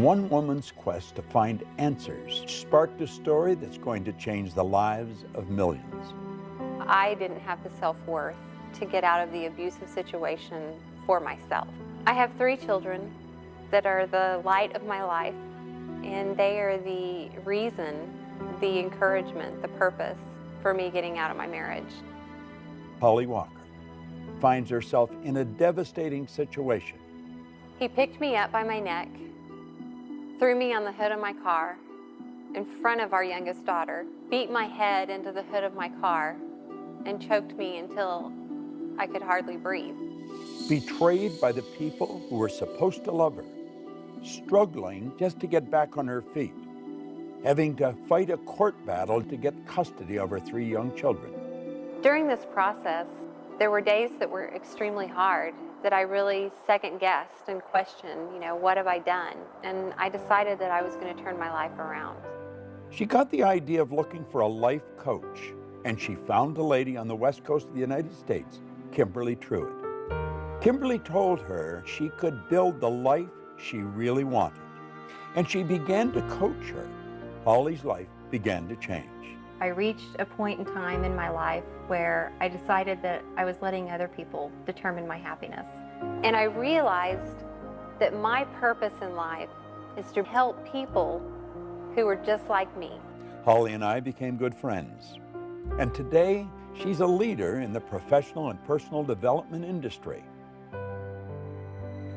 one woman's quest to find answers sparked a story that's going to change the lives of millions. I didn't have the self-worth to get out of the abusive situation for myself. I have 3 children that are the light of my life, and they are the reason, the encouragement, the purpose for me getting out of my marriage. Holly Walker finds herself in a devastating situation. He picked me up by my neck, threw me on the hood of my car in front of our youngest daughter, beat my head into the hood of my car, and choked me until I could hardly breathe. Betrayed by the people who were supposed to love her, struggling just to get back on her feet, having to fight a court battle to get custody of her 3 young children. During this process, there were days that were extremely hard, that I really second-guessed and questioned, what have I done? And I decided that I was going to turn my life around. She got the idea of looking for a life coach, and she found a lady on the west coast of the United States, Kimberly Truitt. Kimberly told her she could build the life she really wanted, and she began to coach her. Holly's life began to change. I reached a point in time in my life where I decided that I was letting other people determine my happiness. And I realized that my purpose in life is to help people who are just like me. Holly and I became good friends, and today she's a leader in the professional and personal development industry.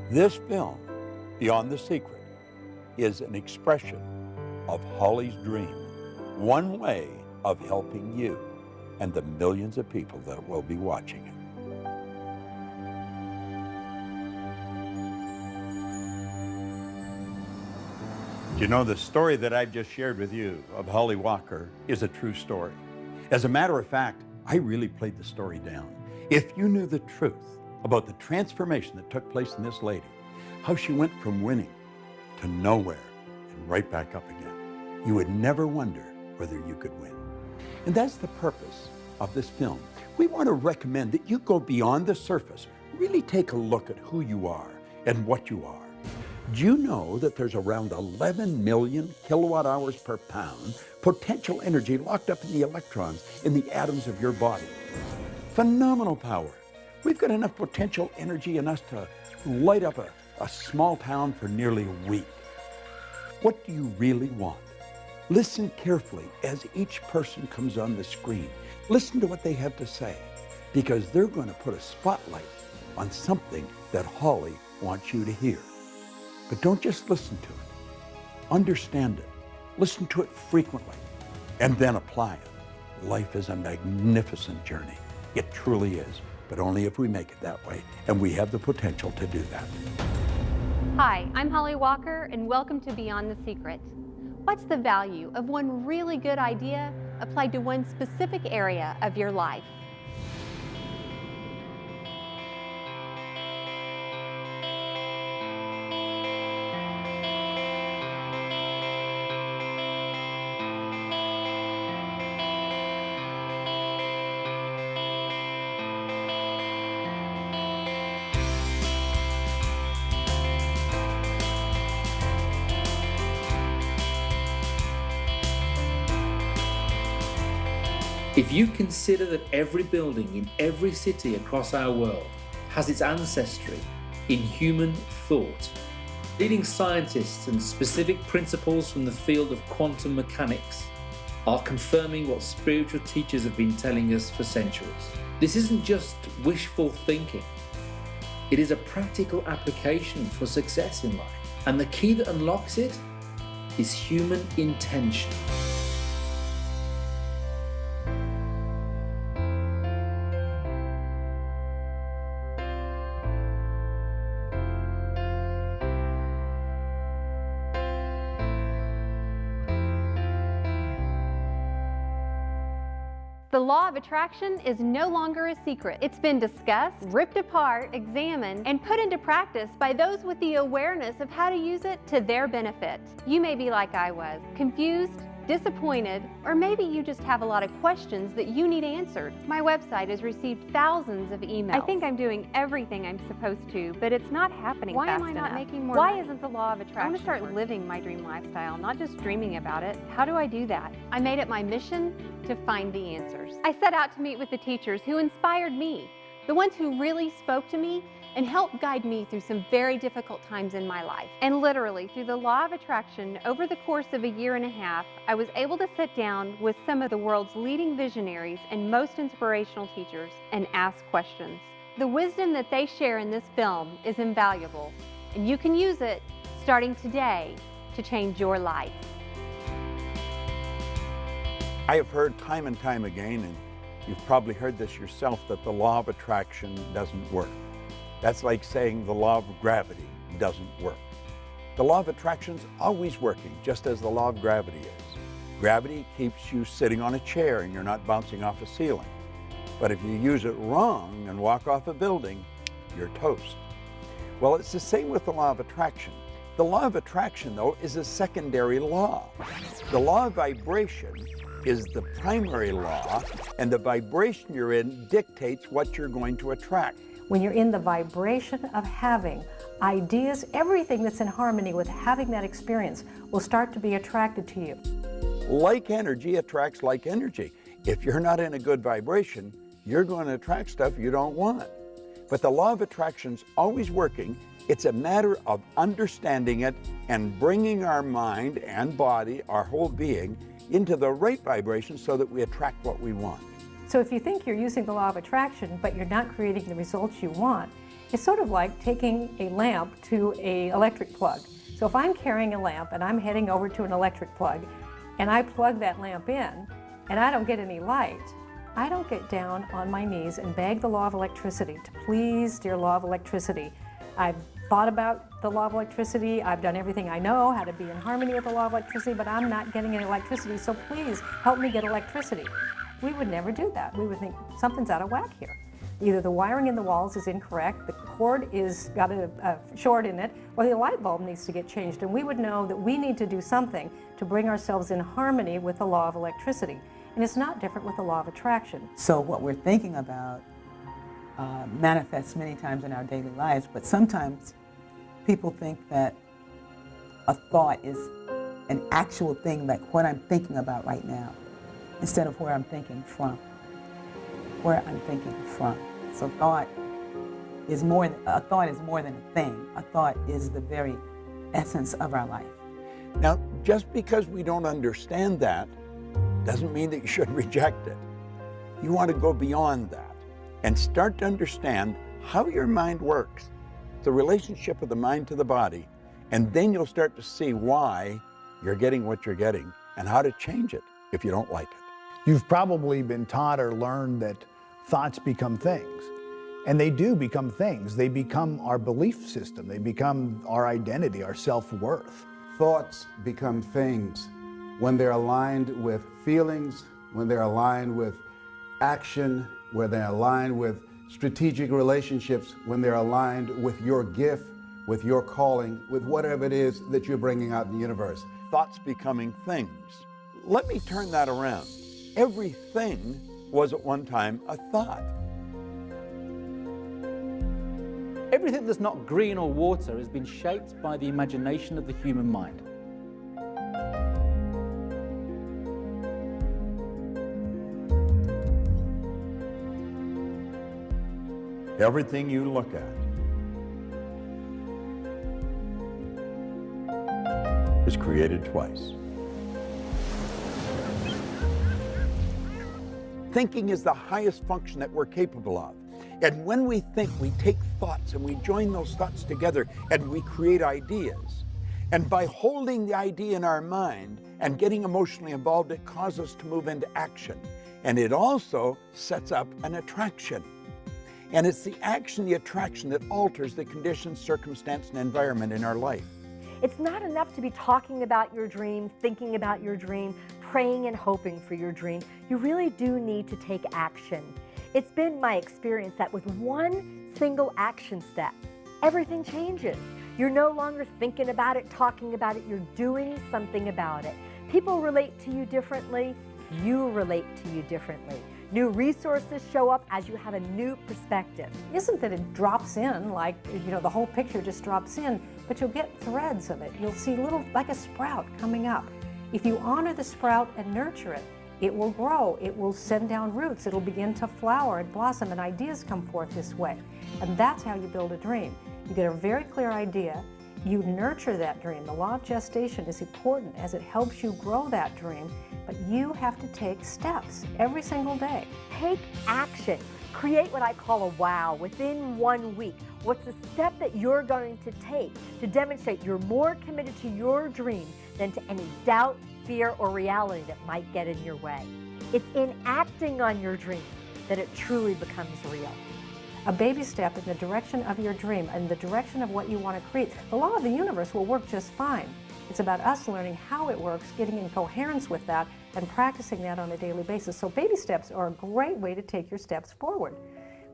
This film, Beyond the Secret, is an expression of Holly's dream, one way of helping you and the millions of people that will be watching it. You know, the story that I've just shared with you of Holly Walker is a true story. As a matter of fact, I really played the story down. If you knew the truth about the transformation that took place in this lady, how she went from winning to nowhere and right back up again, you would never wonder whether you could win. And that's the purpose of this film. We want to recommend that you go beyond the surface, really take a look at who you are and what you are. Do you know that there's around 11 million kilowatt hours per pound potential energy locked up in the electrons in the atoms of your body? Phenomenal power. We've got enough potential energy in us to light up a small town for nearly a week. What do you really want? Listen carefully as each person comes on the screen. Listen to what they have to say, because they're going to put a spotlight on something that Holly wants you to hear. But don't just listen to it. Understand it. Listen to it frequently, and then apply it. Life is a magnificent journey. It truly is, but only if we make it that way, and we have the potential to do that. Hi, I'm Holly Walker, and welcome to Beyond the Secret. What's the value of one really good idea applied to one specific area of your life? If you consider that every building in every city across our world has its ancestry in human thought, leading scientists and specific principles from the field of quantum mechanics are confirming what spiritual teachers have been telling us for centuries. This isn't just wishful thinking. It is a practical application for success in life. And the key that unlocks it is human intention. The law of attraction is no longer a secret. It's been discussed, ripped apart, examined, and put into practice by those with the awareness of how to use it to their benefit. You may be like I was, confused, disappointed, or maybe you just have a lot of questions that you need answered. My website has received thousands of emails. I think I'm doing everything I'm supposed to, but it's not happening fast enough. Why am I not making more money? Why isn't the law of attraction? I want to start living my dream lifestyle, not just dreaming about it. How do I do that? I made it my mission to find the answers. I set out to meet with the teachers who inspired me, the ones who really spoke to me and helped guide me through some very difficult times in my life. And literally, through the law of attraction, over the course of a year and a half, I was able to sit down with some of the world's leading visionaries and most inspirational teachers and ask questions. The wisdom that they share in this film is invaluable, and you can use it starting today to change your life. I have heard time and time again, and you've probably heard this yourself, that the law of attraction doesn't work. That's like saying the law of gravity doesn't work. The law of attraction is always working, just as the law of gravity is. Gravity keeps you sitting on a chair and you're not bouncing off a ceiling. But if you use it wrong and walk off a building, you're toast. Well, it's the same with the law of attraction. The law of attraction, though, is a secondary law. The law of vibration is the primary law, and the vibration you're in dictates what you're going to attract. When you're in the vibration of having ideas, everything that's in harmony with having that experience will start to be attracted to you. Like energy attracts like energy. If you're not in a good vibration, you're going to attract stuff you don't want. But the law of attraction's always working. It's a matter of understanding it and bringing our mind and body, our whole being, into the right vibration so that we attract what we want. So if you think you're using the law of attraction, but you're not creating the results you want, it's sort of like taking a lamp to an electric plug. So if I'm carrying a lamp and I'm heading over to an electric plug, and I plug that lamp in, and I don't get any light, I don't get down on my knees and beg the law of electricity to please, dear law of electricity. I've thought about the law of electricity, I've done everything I know how to be in harmony with the law of electricity, but I'm not getting any electricity, so please help me get electricity. We would never do that. We would think something's out of whack here. Either the wiring in the walls is incorrect, the cord is got a short in it, or the light bulb needs to get changed. And we would know that we need to do something to bring ourselves in harmony with the law of electricity. And it's not different with the law of attraction. So what we're thinking about manifests many times in our daily lives, but sometimes people think that a thought is an actual thing, like what I'm thinking about right now, instead of where I'm thinking from. Where I'm thinking from. So thought is more than a thing. A thought is the very essence of our life. Now, just because we don't understand that doesn't mean that you should reject it. You want to go beyond that and start to understand how your mind works, the relationship of the mind to the body, and then you'll start to see why you're getting what you're getting and how to change it if you don't like it. You've probably been taught or learned that thoughts become things. And they do become things. They become our belief system. They become our identity, our self-worth. Thoughts become things when they're aligned with feelings, when they're aligned with action, when they're aligned with strategic relationships, when they're aligned with your gift, with your calling, with whatever it is that you're bringing out in the universe. Thoughts becoming things. Let me turn that around. Everything was at one time a thought. Everything that's not green or water has been shaped by the imagination of the human mind. Everything you look at is created twice. Thinking is the highest function that we're capable of. And when we think, we take thoughts and we join those thoughts together and we create ideas. And by holding the idea in our mind and getting emotionally involved, it causes us to move into action. And it also sets up an attraction. And it's the action, the attraction that alters the conditions, circumstance, and environment in our life. It's not enough to be talking about your dream, thinking about your dream, praying and hoping for your dream. You really do need to take action. It's been my experience that with one single action step, everything changes. You're no longer thinking about it, talking about it, you're doing something about it. People relate to you differently. You relate to you differently. New resources show up as you have a new perspective. Isn't that it drops in, like, the whole picture just drops in, but you'll get threads of it. You'll see little, like a sprout coming up. If you honor the sprout and nurture it, it will grow, it will send down roots, it'll begin to flower and blossom, and ideas come forth this way. And that's how you build a dream. You get a very clear idea, you nurture that dream. The law of gestation is important as it helps you grow that dream, but you have to take steps every single day. Take action. Create what I call a wow within 1 week. What's the step that you're going to take to demonstrate you're more committed to your dream than to any doubt, fear, or reality that might get in your way? It's in acting on your dream that it truly becomes real. A baby step in the direction of your dream, in the direction of what you want to create. The law of the universe will work just fine. It's about us learning how it works, getting in coherence with that, and practicing that on a daily basis. So baby steps are a great way to take your steps forward.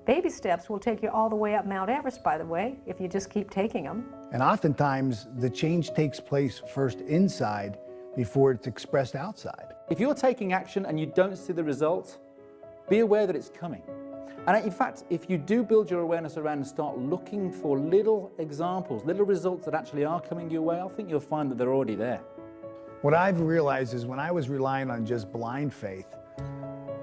Baby steps will take you all the way up Mount Everest, by the way, if you just keep taking them. And oftentimes, the change takes place first inside before it's expressed outside. If you're taking action and you don't see the result, be aware that it's coming. And in fact, if you do build your awareness around and start looking for little examples, little results that actually are coming your way, I think you'll find that they're already there. What I've realized is when I was relying on just blind faith,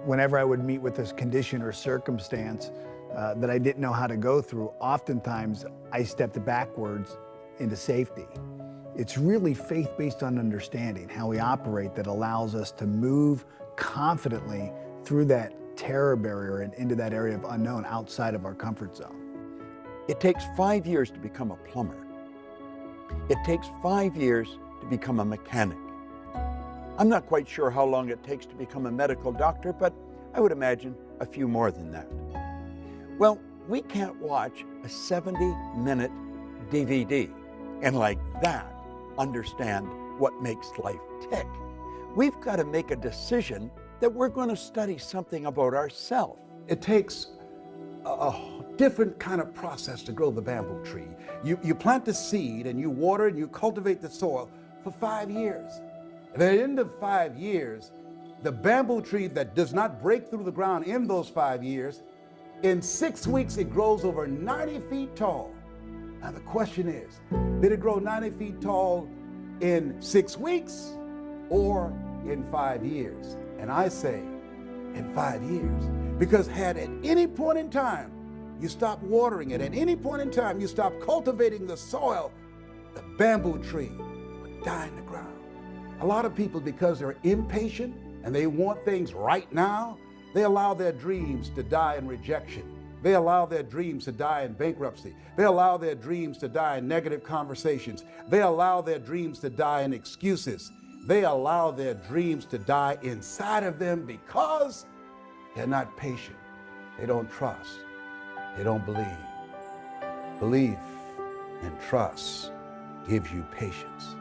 whenever I would meet with this condition or circumstance that I didn't know how to go through, oftentimes I stepped backwards into safety. It's really faith based on understanding how we operate that allows us to move confidently through that terror barrier and into that area of unknown outside of our comfort zone. It takes 5 years to become a plumber. It takes 5 years to become a mechanic. I'm not quite sure how long it takes to become a medical doctor, but I would imagine a few more than that. Well, we can't watch a 70-minute DVD and like that understand what makes life tick. We've got to make a decision that we're going to study something about ourselves. It takes a different kind of process to grow the bamboo tree. You plant the seed and you water and you cultivate the soil for 5 years. At the end of 5 years, the bamboo tree that does not break through the ground in those 5 years, in 6 weeks it grows over 90 feet tall. Now the question is, did it grow 90 feet tall in 6 weeks or in 5 years? And I say in 5 years, because had at any point in time you stop watering it, at any point in time you stop cultivating the soil, the bamboo tree would die in the ground. A lot of people, because they're impatient and they want things right now, they allow their dreams to die in rejection. They allow their dreams to die in bankruptcy. They allow their dreams to die in negative conversations. They allow their dreams to die in excuses. They allow their dreams to die inside of them because they're not patient. They don't trust. They don't believe. Belief and trust gives you patience.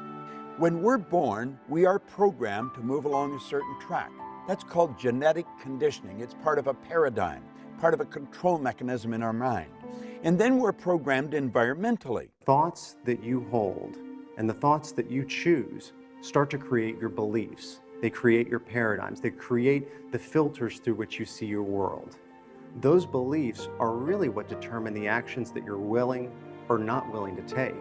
When we're born, we are programmed to move along a certain track. That's called genetic conditioning. It's part of a paradigm, part of a control mechanism in our mind. And then we're programmed environmentally. Thoughts that you hold and the thoughts that you choose start to create your beliefs. They create your paradigms. They create the filters through which you see your world. Those beliefs are really what determine the actions that you're willing or not willing to take.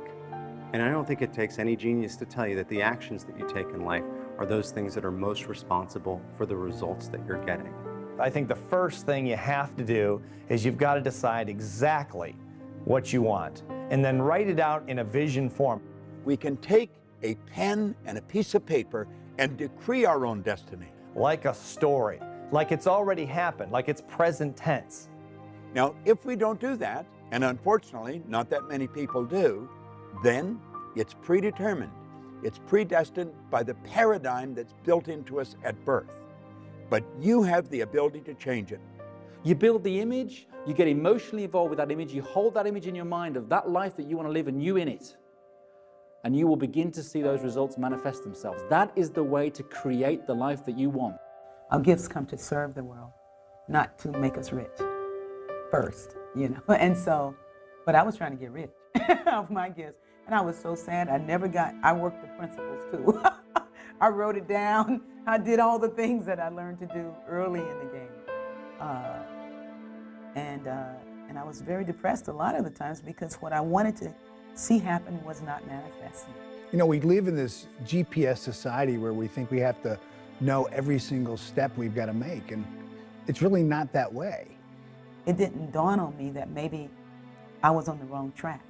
And I don't think it takes any genius to tell you that the actions that you take in life are those things that are most responsible for the results that you're getting. I think the first thing you have to do is you've got to decide exactly what you want and then write it out in a vision form. We can take a pen and a piece of paper and decree our own destiny. Like a story, like it's already happened, like it's present tense. Now, if we don't do that, and unfortunately not that many people do, then it's predetermined. It's predestined by the paradigm that's built into us at birth. But you have the ability to change it. You build the image, you get emotionally involved with that image, you hold that image in your mind of that life that you want to live and you in it. And you will begin to see those results manifest themselves. That is the way to create the life that you want. Our gifts come to serve the world, not to make us rich first, you know. And so, but I was trying to get rich off my gifts. And I was so sad. I worked the principles too. I wrote it down. I did all the things that I learned to do early in the game. And I was very depressed a lot of the times because what I wanted to see happen was not manifesting. You know, we live in this GPS society where we think we have to know every single step we've got to make, and it's really not that way. It didn't dawn on me that maybe I was on the wrong track,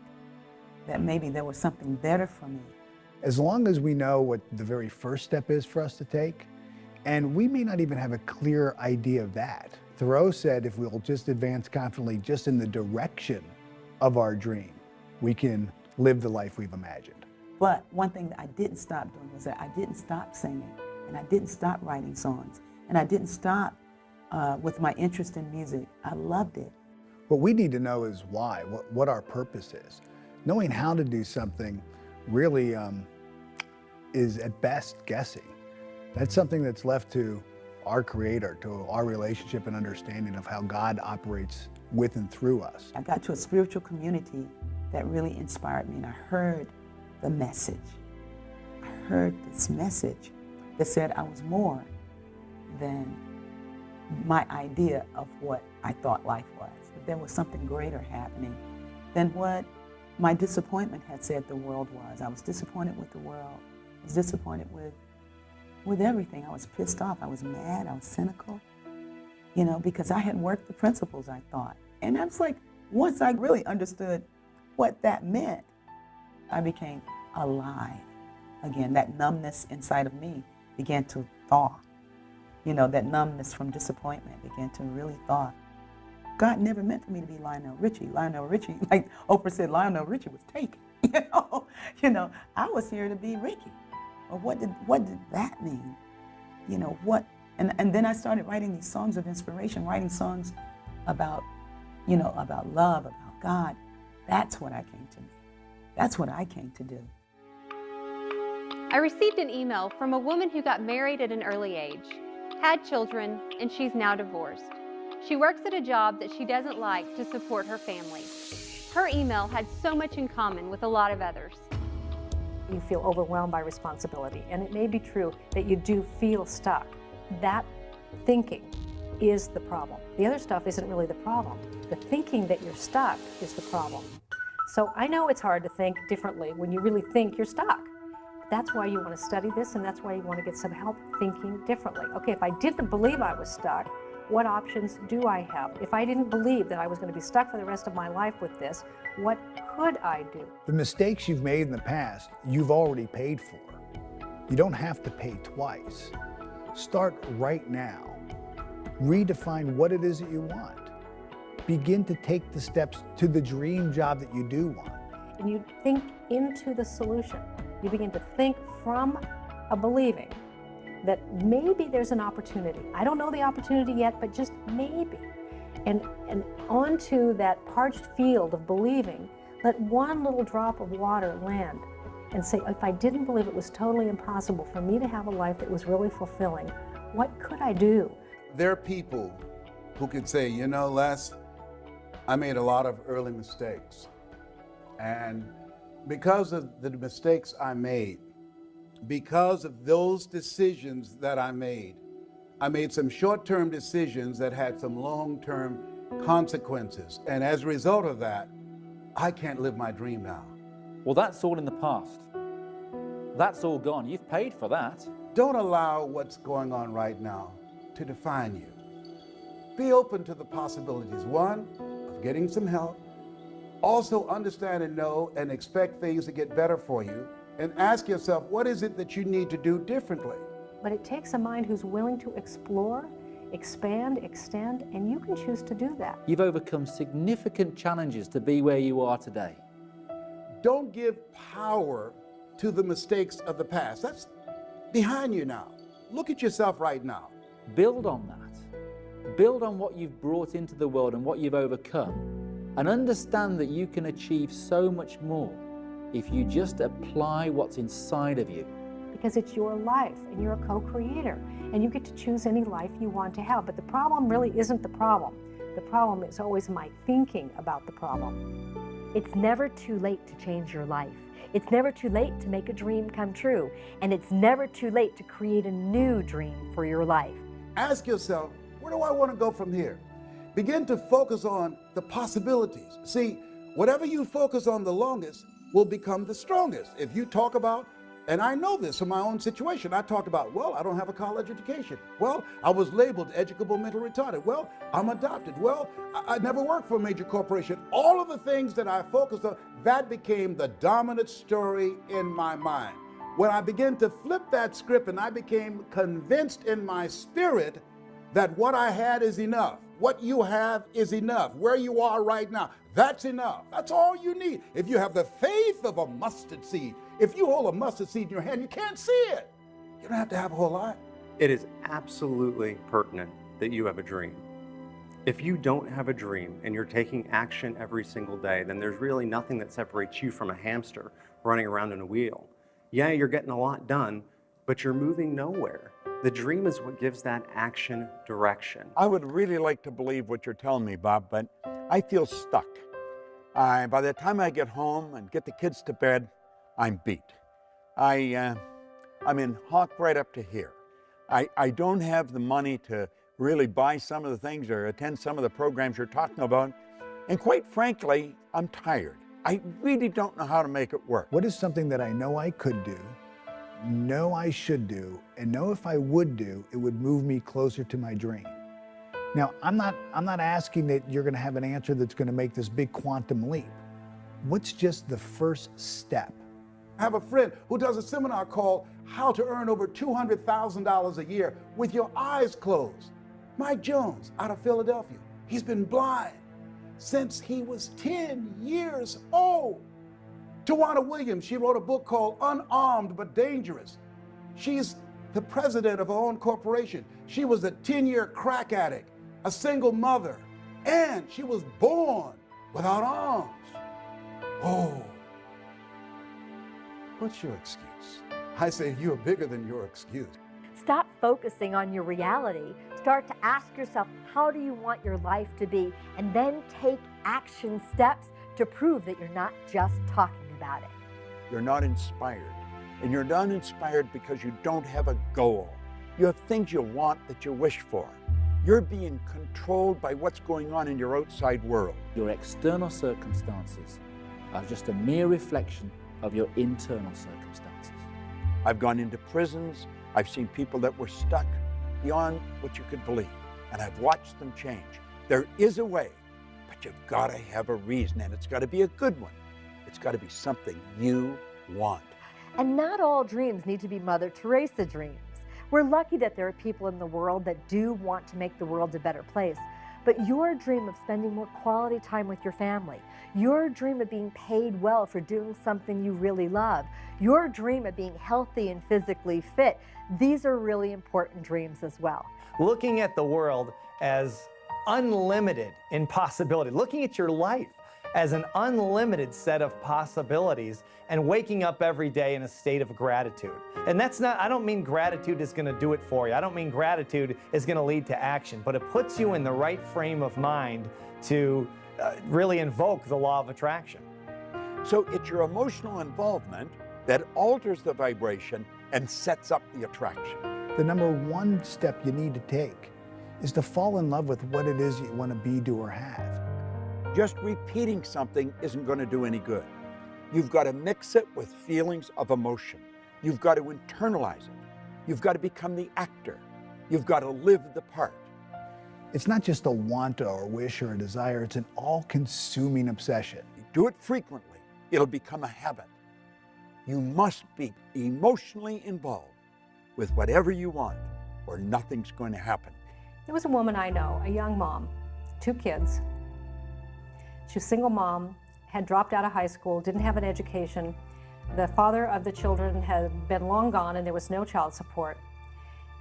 that maybe there was something better for me. As long as we know what the very first step is for us to take, and we may not even have a clear idea of that. Thoreau said if we'll just advance confidently just in the direction of our dream, we can live the life we've imagined. But one thing that I didn't stop doing was that I didn't stop singing, and I didn't stop writing songs, and I didn't stop with my interest in music. I loved it. What we need to know is why, what our purpose is. Knowing how to do something really is at best guessing. That's something that's left to our Creator, to our relationship and understanding of how God operates with and through us. I got to a spiritual community that really inspired me, and I heard the message. I heard this message that said I was more than my idea of what I thought life was. That there was something greater happening than what my disappointment had said the world was. I was disappointed with the world. I was disappointed with everything. I was pissed off. I was mad. I was cynical, you know, because I had worked the principles, I thought. And I was like, once I really understood what that meant, I became alive again. That numbness inside of me began to thaw. You know, that numbness from disappointment began to really thaw. God never meant for me to be Lionel Richie. Lionel Richie, like Oprah said, Lionel Richie was taken. You know, I was here to be Ricky. Well, what did that mean? You know, what? And then I started writing these songs of inspiration, writing songs about, you know, about love, about God. That's what I came to be. That's what I came to do. I received an email from a woman who got married at an early age, had children, and she's now divorced. She works at a job that she doesn't like to support her family. Her email had so much in common with a lot of others. You feel overwhelmed by responsibility, and it may be true that you do feel stuck. That thinking is the problem. The other stuff isn't really the problem. The thinking that you're stuck is the problem. So I know it's hard to think differently when you really think you're stuck. That's why you want to study this, and that's why you want to get some help thinking differently. Okay, if I didn't believe I was stuck, what options do I have? If I didn't believe that I was going to be stuck for the rest of my life with this, what could I do? The mistakes you've made in the past, you've already paid for. You don't have to pay twice. Start right now. Redefine what it is that you want. Begin to take the steps to the dream job that you do want. And you think into the solution. You begin to think from a believing that maybe there's an opportunity. I don't know the opportunity yet, but just maybe. And onto that parched field of believing, let one little drop of water land and say, if I didn't believe it was totally impossible for me to have a life that was really fulfilling, what could I do? There are people who could say, you know, Les, I made a lot of early mistakes. And because of the mistakes I made, because of those decisions that I made some short-term decisions that had some long-term consequences. And as a result of that, I can't live my dream now. Well, that's all in the past. That's all gone. You've paid for that. Don't allow what's going on right now to define you. Be open to the possibilities. One, of getting some help. Also understand and know and expect things to get better for you. And ask yourself, what is it that you need to do differently? But it takes a mind who's willing to explore, expand, extend, and you can choose to do that. You've overcome significant challenges to be where you are today. Don't give power to the mistakes of the past. That's behind you now. Look at yourself right now. Build on that. Build on what you've brought into the world and what you've overcome, and understand that you can achieve so much more if you just apply what's inside of you. Because it's your life, and you're a co-creator, and you get to choose any life you want to have. But the problem really isn't the problem. The problem is always my thinking about the problem. It's never too late to change your life. It's never too late to make a dream come true. And it's never too late to create a new dream for your life. Ask yourself, where do I want to go from here? Begin to focus on the possibilities. See, whatever you focus on the longest will become the strongest. If you talk about, and I know this from my own situation, I talked about, well, I don't have a college education. Well, I was labeled educable mental retarded. Well, I'm adopted. Well, I never worked for a major corporation. All of the things that I focused on, that became the dominant story in my mind. When I began to flip that script and I became convinced in my spirit that what I had is enough. What you have is enough. Where you are right now, that's enough. That's all you need. If you have the faith of a mustard seed, if you hold a mustard seed in your hand, you can't see it. You don't have to have a whole lot. It is absolutely pertinent that you have a dream. If you don't have a dream and you're taking action every single day, then there's really nothing that separates you from a hamster running around in a wheel. Yeah, you're getting a lot done, but you're moving nowhere. The dream is what gives that action direction. I would really like to believe what you're telling me, Bob, but I feel stuck. By the time I get home and get the kids to bed, I'm beat. I'm in hock right up to here. I don't have the money to really buy some of the things or attend some of the programs you're talking about. And quite frankly, I'm tired. I really don't know how to make it work. What is something that I know I could do, know I should do, and know if I would do, it would move me closer to my dream? Now, I'm not asking that you're going to have an answer that's going to make this big quantum leap. What's just the first step? I have a friend who does a seminar called How to Earn Over $200,000 a Year with Your Eyes Closed. Mike Jones out of Philadelphia. He's been blind since he was 10 years old. Tawana Williams, she wrote a book called Unarmed But Dangerous. She's the president of her own corporation. She was a 10-year crack addict, a single mother, and she was born without arms. Oh, what's your excuse? I say you're bigger than your excuse. Stop focusing on your reality. Start to ask yourself, how do you want your life to be? And then take action steps to prove that you're not just talking about it. You're not inspired. And you're not inspired because you don't have a goal. You have things you want that you wish for. You're being controlled by what's going on in your outside world. Your external circumstances are just a mere reflection of your internal circumstances. I've gone into prisons. I've seen people that were stuck beyond what you could believe, and I've watched them change. There is a way, but you've got to have a reason, and it's got to be a good one. It's got to be something you want. And not all dreams need to be Mother Teresa dreams. We're lucky that there are people in the world that do want to make the world a better place. But your dream of spending more quality time with your family, your dream of being paid well for doing something you really love, your dream of being healthy and physically fit, these are really important dreams as well. Looking at the world as unlimited in possibility, looking at your life as an unlimited set of possibilities, and waking up every day in a state of gratitude. And that's not, I don't mean gratitude is going to do it for you. I don't mean gratitude is going to lead to action, but it puts you in the right frame of mind to really invoke the law of attraction. So it's your emotional involvement that alters the vibration and sets up the attraction. The number one step you need to take is to fall in love with what it is you want to be, do, or have. Just repeating something isn't going to do any good. You've got to mix it with feelings of emotion. You've got to internalize it. You've got to become the actor. You've got to live the part. It's not just a want or a wish or a desire, it's an all-consuming obsession. You do it frequently, it'll become a habit. You must be emotionally involved with whatever you want, or nothing's going to happen. There was a woman I know, a young mom, 2 kids. She was a single mom, had dropped out of high school, didn't have an education. The father of the children had been long gone and there was no child support.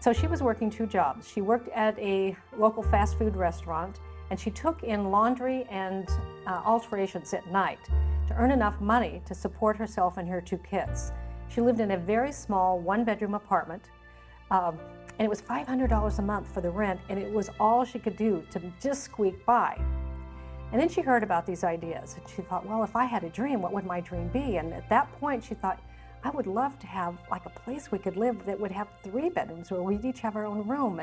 So she was working 2 jobs. She worked at a local fast food restaurant and she took in laundry and alterations at night to earn enough money to support herself and her 2 kids. She lived in a very small 1-bedroom apartment and it was $500 a month for the rent, and it was all she could do to just squeak by. And then she heard about these ideas, and she thought, well, if I had a dream, what would my dream be? And at that point, she thought, I would love to have like a place we could live that would have 3 bedrooms where we'd each have our own room.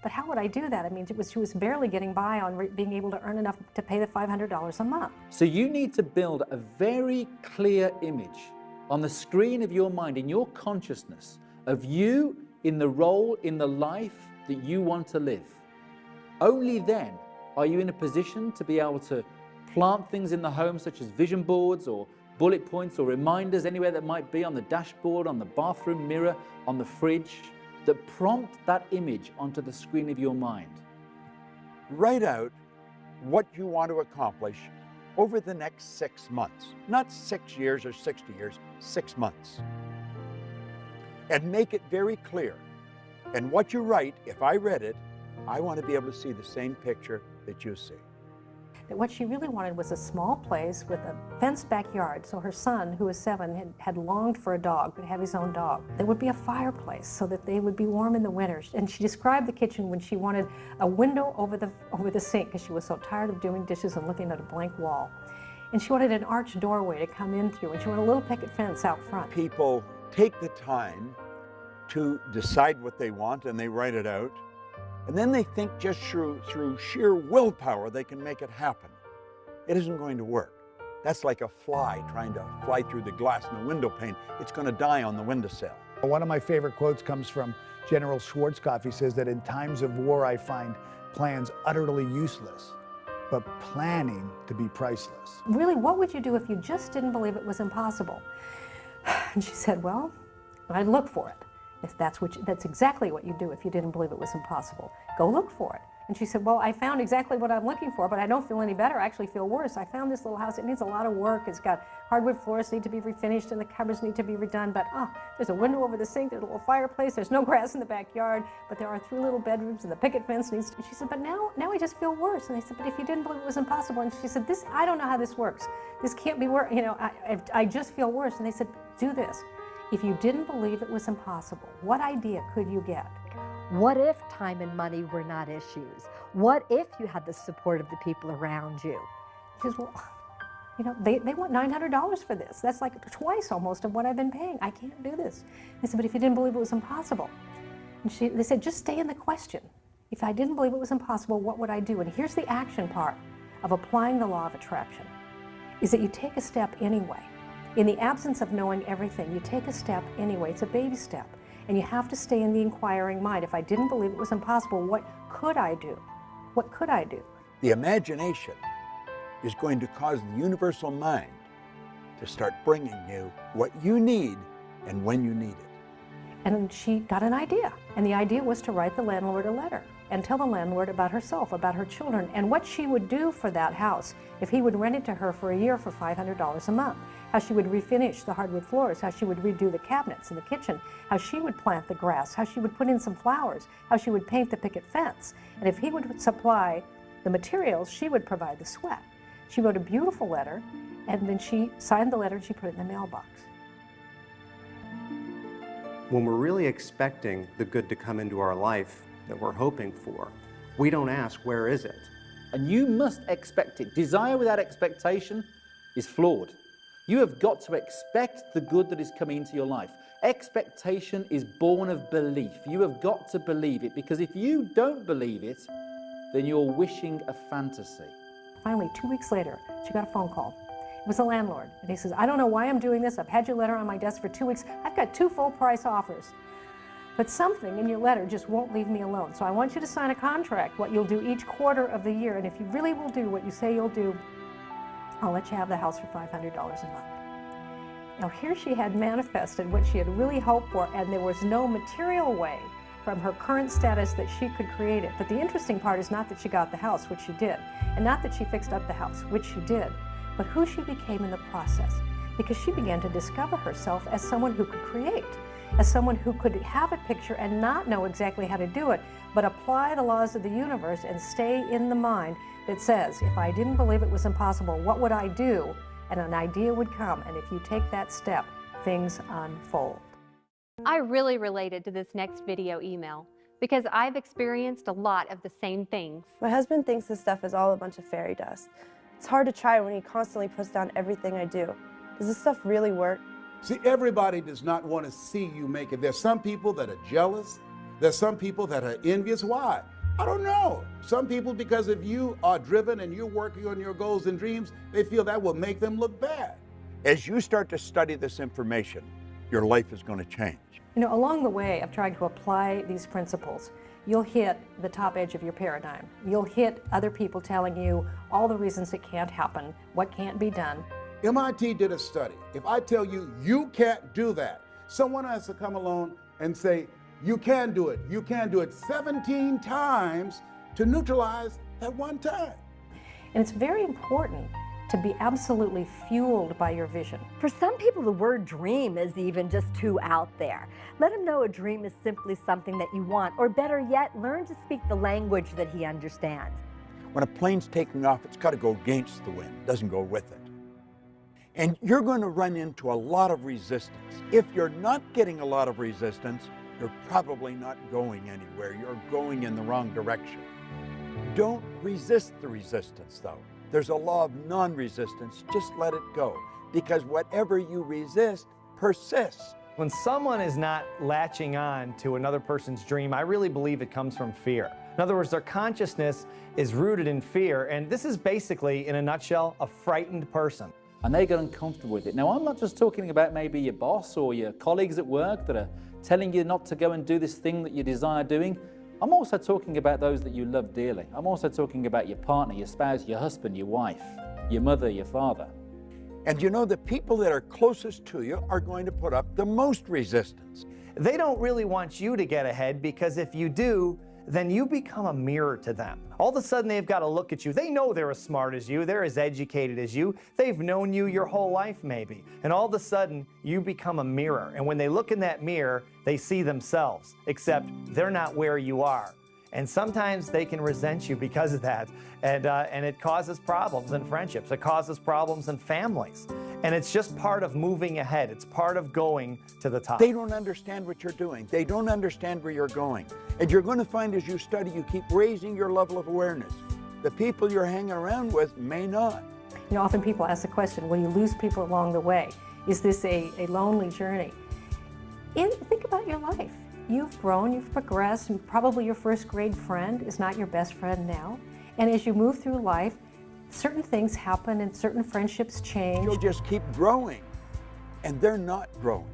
But how would I do that? I mean, she was barely getting by on being able to earn enough to pay the $500 a month. So you need to build a very clear image on the screen of your mind, in your consciousness, of you in the role, in the life that you want to live. Only then are you in a position to be able to plant things in the home, such as vision boards or bullet points or reminders anywhere that might be on the dashboard, on the bathroom mirror, on the fridge, that prompt that image onto the screen of your mind. Write out what you want to accomplish over the next 6 months. Not 6 years or 60 years, 6 months. And make it very clear. And what you write, if I read it, I want to be able to see the same picture that you see. That what she really wanted was a small place with a fenced backyard, so her son, who was 7, had longed for a dog, to have his own dog. There would be a fireplace so that they would be warm in the winter. And she described the kitchen when she wanted a window over the sink, because she was so tired of doing dishes and looking at a blank wall. And she wanted an arched doorway to come in through, and she wanted a little picket fence out front. People take the time to decide what they want, and they write it out. And then they think just through sheer willpower they can make it happen. It isn't going to work. That's like a fly trying to fly through the glass in the window pane. It's going to die on the windowsill. One of my favorite quotes comes from General Schwarzkopf. He says that in times of war I find plans utterly useless, but planning to be priceless. Really, what would you do if you just didn't believe it was impossible? And she said, well, I'd look for it. If that's exactly what you do if you didn't believe it was impossible. Go look for it. And she said, well, I found exactly what I'm looking for, but I don't feel any better. I actually feel worse. I found this little house. It needs a lot of work. It's got hardwood floors need to be refinished, and the cupboards need to be redone. But there's a window over the sink. There's a little fireplace. There's no grass in the backyard. But there are 3 little bedrooms, and the picket fence needs. And she said, but now I just feel worse. And they said, but if you didn't believe it was impossible. And she said, I don't know how this works. This can't be work. You know, I just feel worse. And they said, do this. If you didn't believe it was impossible, what idea could you get? What if time and money were not issues? What if you had the support of the people around you? She says, well, you know, they want $900 for this. That's like twice almost of what I've been paying. I can't do this. I said, but if you didn't believe it was impossible? And they said, just stay in the question. If I didn't believe it was impossible, what would I do? And here's the action part of applying the law of attraction, is that you take a step anyway. In the absence of knowing everything, you take a step anyway. It's a baby step. And you have to stay in the inquiring mind. If I didn't believe it was impossible, what could I do? What could I do? The imagination is going to cause the universal mind to start bringing you what you need and when you need it. And she got an idea. And the idea was to write the landlord a letter and tell the landlord about herself, about her children, and what she would do for that house if he would rent it to her for a year for $500 a month. How she would refinish the hardwood floors, how she would redo the cabinets in the kitchen, how she would plant the grass, how she would put in some flowers, how she would paint the picket fence. And if he would supply the materials, she would provide the sweat. She wrote a beautiful letter, and then she signed the letter and she put it in the mailbox. When we're really expecting the good to come into our life that we're hoping for, we don't ask, where is it? And you must expect it. Desire without expectation is flawed. You have got to expect the good that is coming into your life. Expectation is born of belief. You have got to believe it, because if you don't believe it, then you're wishing a fantasy. Finally, 2 weeks later, she got a phone call. It was the landlord, and he says, I don't know why I'm doing this. I've had your letter on my desk for 2 weeks. I've got 2 full-price offers. But something in your letter just won't leave me alone. So I want you to sign a contract, what you'll do each quarter of the year. And if you really will do what you say you'll do, I'll let you have the house for $500 a month. Now here she had manifested what she had really hoped for, and there was no material way from her current status that she could create it. But the interesting part is not that she got the house, which she did, and not that she fixed up the house, which she did, but who she became in the process. Because she began to discover herself as someone who could create, as someone who could have a picture and not know exactly how to do it, but apply the laws of the universe and stay in the mind that says, if I didn't believe it was impossible, what would I do? And an idea would come, and if you take that step, things unfold. I really related to this next video email because I've experienced a lot of the same things. My husband thinks this stuff is all a bunch of fairy dust. It's hard to try when he constantly puts down everything I do. Does this stuff really work? See, everybody does not want to see you make it. There's some people that are jealous. There's some people that are envious. Why? I don't know. Some people, because if you are driven and you're working on your goals and dreams, they feel that will make them look bad. As you start to study this information, your life is going to change. You know, along the way of trying to apply these principles, you'll hit the top edge of your paradigm. You'll hit other people telling you all the reasons it can't happen, what can't be done. MIT did a study. If I tell you, you can't do that, someone has to come along and say, you can do it. You can do it 17 times to neutralize that one time. And it's very important to be absolutely fueled by your vision. For some people, the word dream is even just too out there. Let him know a dream is simply something that you want, or better yet, learn to speak the language that he understands. When a plane's taking off, it's got to go against the wind, it doesn't go with it. And you're going to run into a lot of resistance. If you're not getting a lot of resistance, you're probably not going anywhere. You're going in the wrong direction. Don't resist the resistance, though. There's a law of non-resistance. Just let it go, because whatever you resist persists. When someone is not latching on to another person's dream, I really believe it comes from fear. In other words, their consciousness is rooted in fear, and this is basically, in a nutshell, a frightened person. And they get uncomfortable with it. Now, I'm not just talking about maybe your boss or your colleagues at work that are telling you not to go and do this thing that you desire doing. I'm also talking about those that you love dearly. I'm also talking about your partner, your spouse, your husband, your wife, your mother, your father. And you know, the people that are closest to you are going to put up the most resistance. They don't really want you to get ahead, because if you do, then you become a mirror to them. All of a sudden, they've got to look at you. They know they're as smart as you. They're as educated as you. They've known you your whole life, maybe. And all of a sudden, you become a mirror. And when they look in that mirror, they see themselves, except they're not where you are. And sometimes they can resent you because of that. And it causes problems in friendships. It causes problems in families. And it's just part of moving ahead. It's part of going to the top. They don't understand what you're doing. They don't understand where you're going. And you're going to find as you study, you keep raising your level of awareness. The people you're hanging around with may not. You know, often people ask the question, will you lose people along the way? Is this a lonely journey? And think about your life. You've grown, you've progressed, and probably your first grade friend is not your best friend now. And as you move through life, certain things happen and certain friendships change. You'll just keep growing, and they're not growing.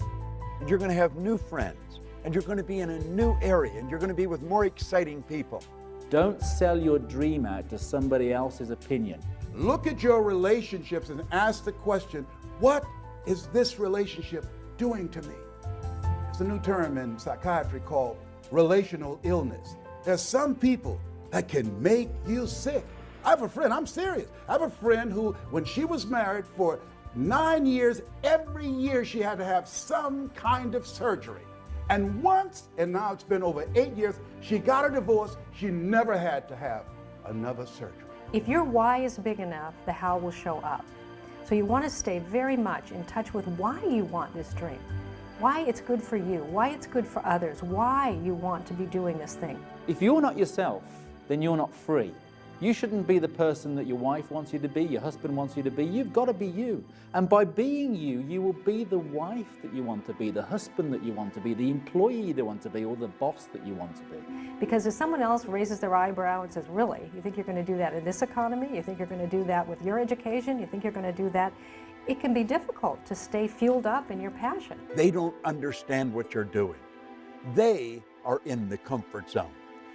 And you're going to have new friends, and you're going to be in a new area, and you're going to be with more exciting people. Don't sell your dream out to somebody else's opinion. Look at your relationships and ask the question, what is this relationship doing to me? It's a new term in psychiatry called relational illness. There's some people that can make you sick. I have a friend, I'm serious. I have a friend who, when she was married for 9 years, every year she had to have some kind of surgery. And once, and now it's been over 8 years, she got a divorce. She never had to have another surgery. If your why is big enough, the how will show up. So you want to stay very much in touch with why you want this dream, why it's good for you, why it's good for others, why you want to be doing this thing. If you're not yourself, then you're not free. You shouldn't be the person that your wife wants you to be, your husband wants you to be. You've got to be you. And by being you, you will be the wife that you want to be, the husband that you want to be, the employee you want to be, or the boss that you want to be. Because if someone else raises their eyebrow and says, really, you think you're going to do that in this economy? You think you're going to do that with your education? You think you're going to do that? It can be difficult to stay fueled up in your passion. They don't understand what you're doing. They are in the comfort zone.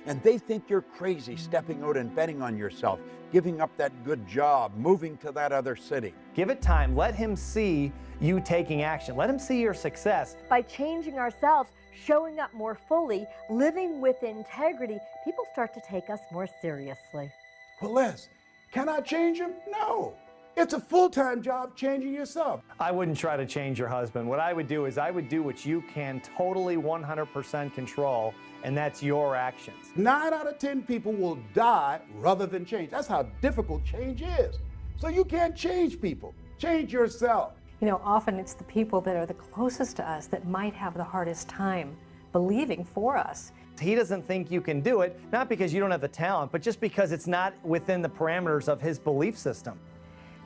And they think you're crazy stepping out and betting on yourself, giving up that good job, moving to that other city. Give it time. Let him see you taking action. Let him see your success. By changing ourselves, showing up more fully, living with integrity, people start to take us more seriously. Well, Les, can I change him? No. It's a full-time job changing yourself. I wouldn't try to change your husband. What I would do is I would do what you can totally 100% control, and that's your actions. 9 out of 10 people will die rather than change. That's how difficult change is. So you can't change people. Change yourself. You know, often it's the people that are the closest to us that might have the hardest time believing for us. He doesn't think you can do it, not because you don't have the talent, but just because it's not within the parameters of his belief system.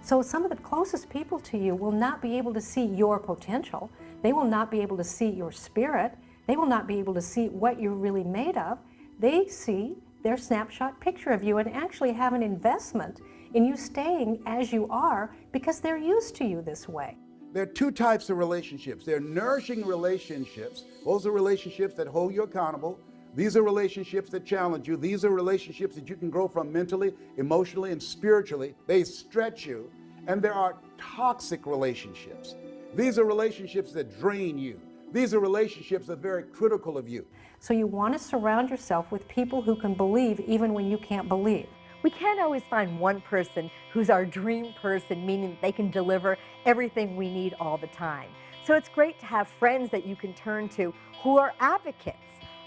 So some of the closest people to you will not be able to see your potential. They will not be able to see your spirit. They will not be able to see what you're really made of. They see their snapshot picture of you and actually have an investment in you staying as you are because they're used to you this way. There are two types of relationships. There are nourishing relationships. Those are relationships that hold you accountable. These are relationships that challenge you. These are relationships that you can grow from mentally, emotionally, and spiritually. They stretch you. And there are toxic relationships. These are relationships that drain you. These are relationships that are very critical of you. So you want to surround yourself with people who can believe even when you can't believe. We can't always find one person who's our dream person, meaning they can deliver everything we need all the time. So it's great to have friends that you can turn to who are advocates,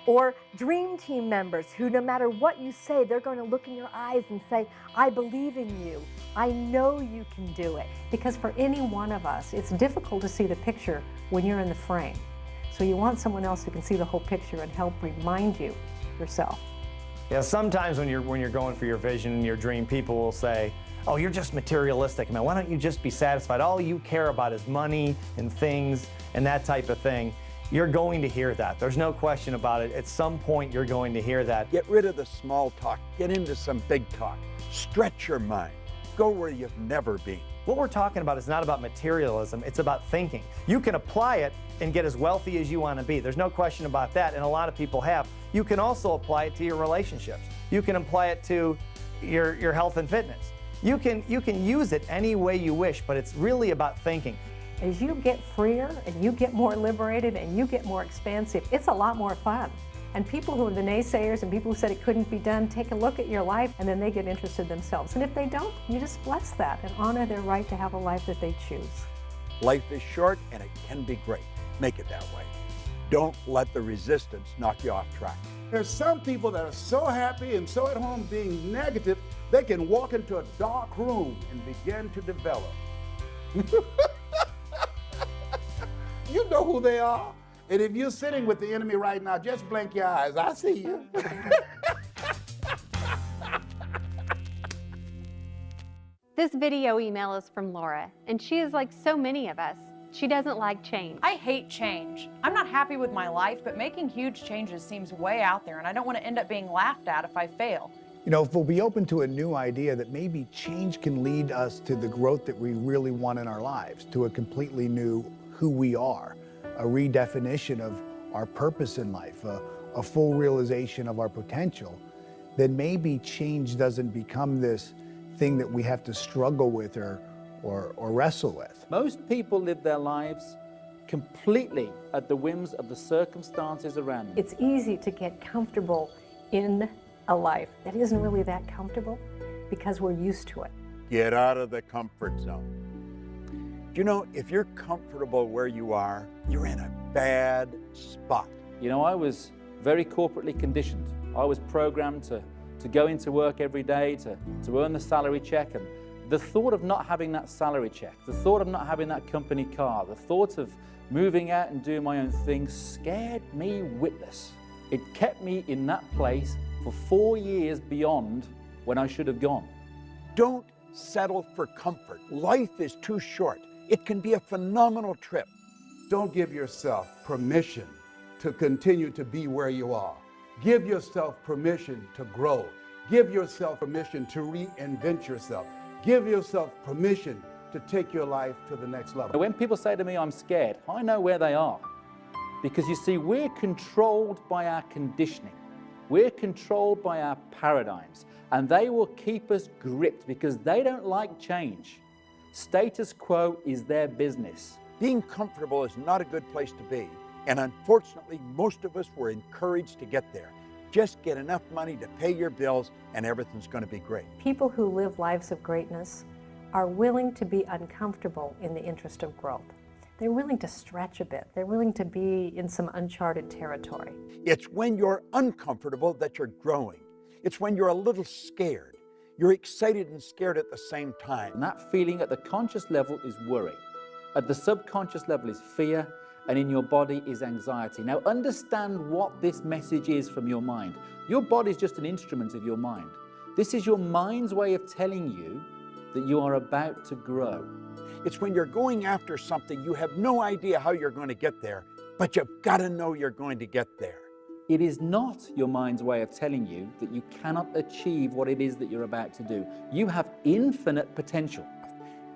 or dream team members who, no matter what you say, they're going to look in your eyes and say, I believe in you. I know you can do it. Because for any one of us, it's difficult to see the picture when you're in the frame. So you want someone else who can see the whole picture and help remind you yourself. Yeah, sometimes when you're going for your vision and your dream, people will say, oh, you're just materialistic, man. Why don't you just be satisfied? All you care about is money and things and that type of thing. You're going to hear that. There's no question about it. At some point, you're going to hear that. Get rid of the small talk. Get into some big talk. Stretch your mind. Go where you've never been. What we're talking about is not about materialism. It's about thinking. You can apply it and get as wealthy as you want to be. There's no question about that, and a lot of people have. You can also apply it to your relationships. You can apply it to your health and fitness. You can use it any way you wish, but it's really about thinking. As you get freer and you get more liberated and you get more expansive, it's a lot more fun. And people who are the naysayers and people who said it couldn't be done, take a look at your life and then they get interested themselves. And if they don't, you just bless that and honor their right to have a life that they choose. Life is short and it can be great. Make it that way. Don't let the resistance knock you off track. There's some people that are so happy and so at home being negative, they can walk into a dark room and begin to develop. You know who they are. And if you're sitting with the enemy right now, just blink your eyes. I see you. This video email is from Laura, and she is like so many of us. She doesn't like change. I hate change. I'm not happy with my life, but making huge changes seems way out there, and I don't want to end up being laughed at if I fail. You know, if we'll be open to a new idea that maybe change can lead us to the growth that we really want in our lives, to a completely new who we are, a redefinition of our purpose in life, a full realization of our potential, then maybe change doesn't become this thing that we have to struggle with or wrestle with. Most people live their lives completely at the whims of the circumstances around them. It's easy to get comfortable in a life that isn't really that comfortable because we're used to it. Get out of the comfort zone. Do you know, if you're comfortable where you are, you're in a bad spot. You know, I was very corporately conditioned. I was programmed to go into work every day, to earn the salary check, and the thought of not having that salary check, the thought of not having that company car, the thought of moving out and doing my own thing scared me witless. It kept me in that place for 4 years beyond when I should have gone. Don't settle for comfort. Life is too short. It can be a phenomenal trip. Don't give yourself permission to continue to be where you are. Give yourself permission to grow. Give yourself permission to reinvent yourself. Give yourself permission to take your life to the next level. When people say to me, I'm scared, I know where they are. Because you see, we're controlled by our conditioning. We're controlled by our paradigms. And they will keep us gripped because they don't like change. Status quo is their business. Being comfortable is not a good place to be. And unfortunately, most of us were encouraged to get there. Just get enough money to pay your bills and everything's going to be great. People who live lives of greatness are willing to be uncomfortable in the interest of growth. They're willing to stretch a bit. They're willing to be in some uncharted territory. It's when you're uncomfortable that you're growing. It's when you're a little scared. You're excited and scared at the same time. And that feeling at the conscious level is worry. At the subconscious level is fear, and in your body is anxiety. Now understand what this message is from your mind. Your body is just an instrument of your mind. This is your mind's way of telling you that you are about to grow. It's when you're going after something, you have no idea how you're going to get there, but you've got to know you're going to get there. It is not your mind's way of telling you that you cannot achieve what it is that you're about to do. You have infinite potential.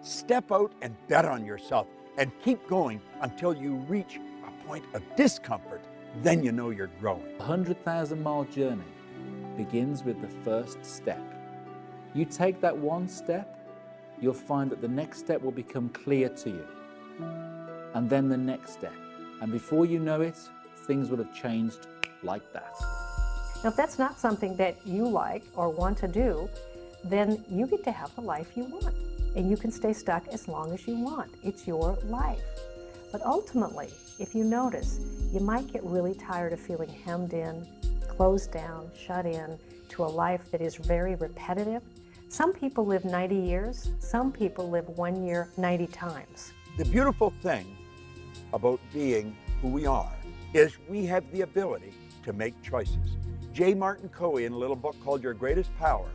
Step out and bet on yourself and keep going until you reach a point of discomfort. Then you know you're growing. A 100,000-mile journey begins with the first step. You take that one step, you'll find that the next step will become clear to you. And then the next step. And before you know it, things will have changed like that. Now, if that's not something that you like or want to do, then you get to have the life you want. And you can stay stuck as long as you want. It's your life. But ultimately, if you notice, you might get really tired of feeling hemmed in, closed down, shut in to a life that is very repetitive. Some people live 90 years, some people live 1 year 90 times. The beautiful thing about being who we are is we have the ability to make choices. J. Martin Coe, in a little book called Your Greatest Power,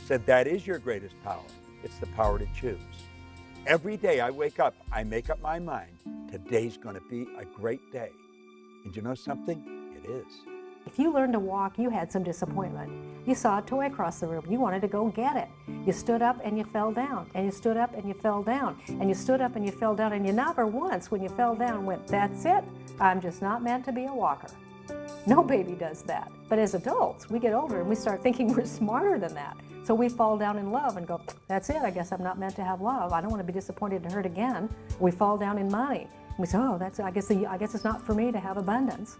said that is your greatest power. It's the power to choose. Every day I wake up, I make up my mind, today's going to be a great day. And you know something? It is. If you learned to walk, you had some disappointment. You saw a toy across the room, you wanted to go get it. You stood up and you fell down, and you stood up and you fell down, and you stood up and you fell down, and you never once, when you fell down, went, that's it, I'm just not meant to be a walker. No baby does that. But as adults, we get older and we start thinking we're smarter than that. So we fall down in love and go, that's it, I guess I'm not meant to have love. I don't want to be disappointed and hurt again. We fall down in money. We say, oh, I guess it's not for me to have abundance.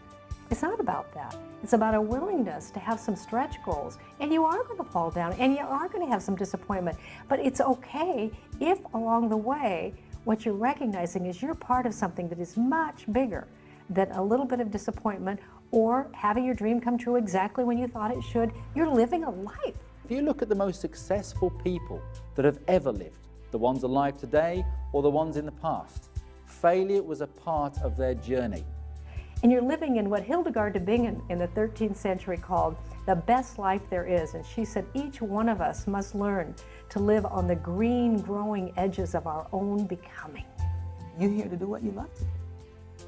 It's not about that. It's about a willingness to have some stretch goals. And you are going to fall down and you are going to have some disappointment. But it's okay if along the way, what you're recognizing is you're part of something that is much bigger than a little bit of disappointment or having your dream come true exactly when you thought it should. You're living a life. If you look at the most successful people that have ever lived, the ones alive today or the ones in the past, failure was a part of their journey. And you're living in what Hildegard de Bingen in the 13th century called the best life there is. And she said each one of us must learn to live on the green growing edges of our own becoming. You're here to do what you love to do.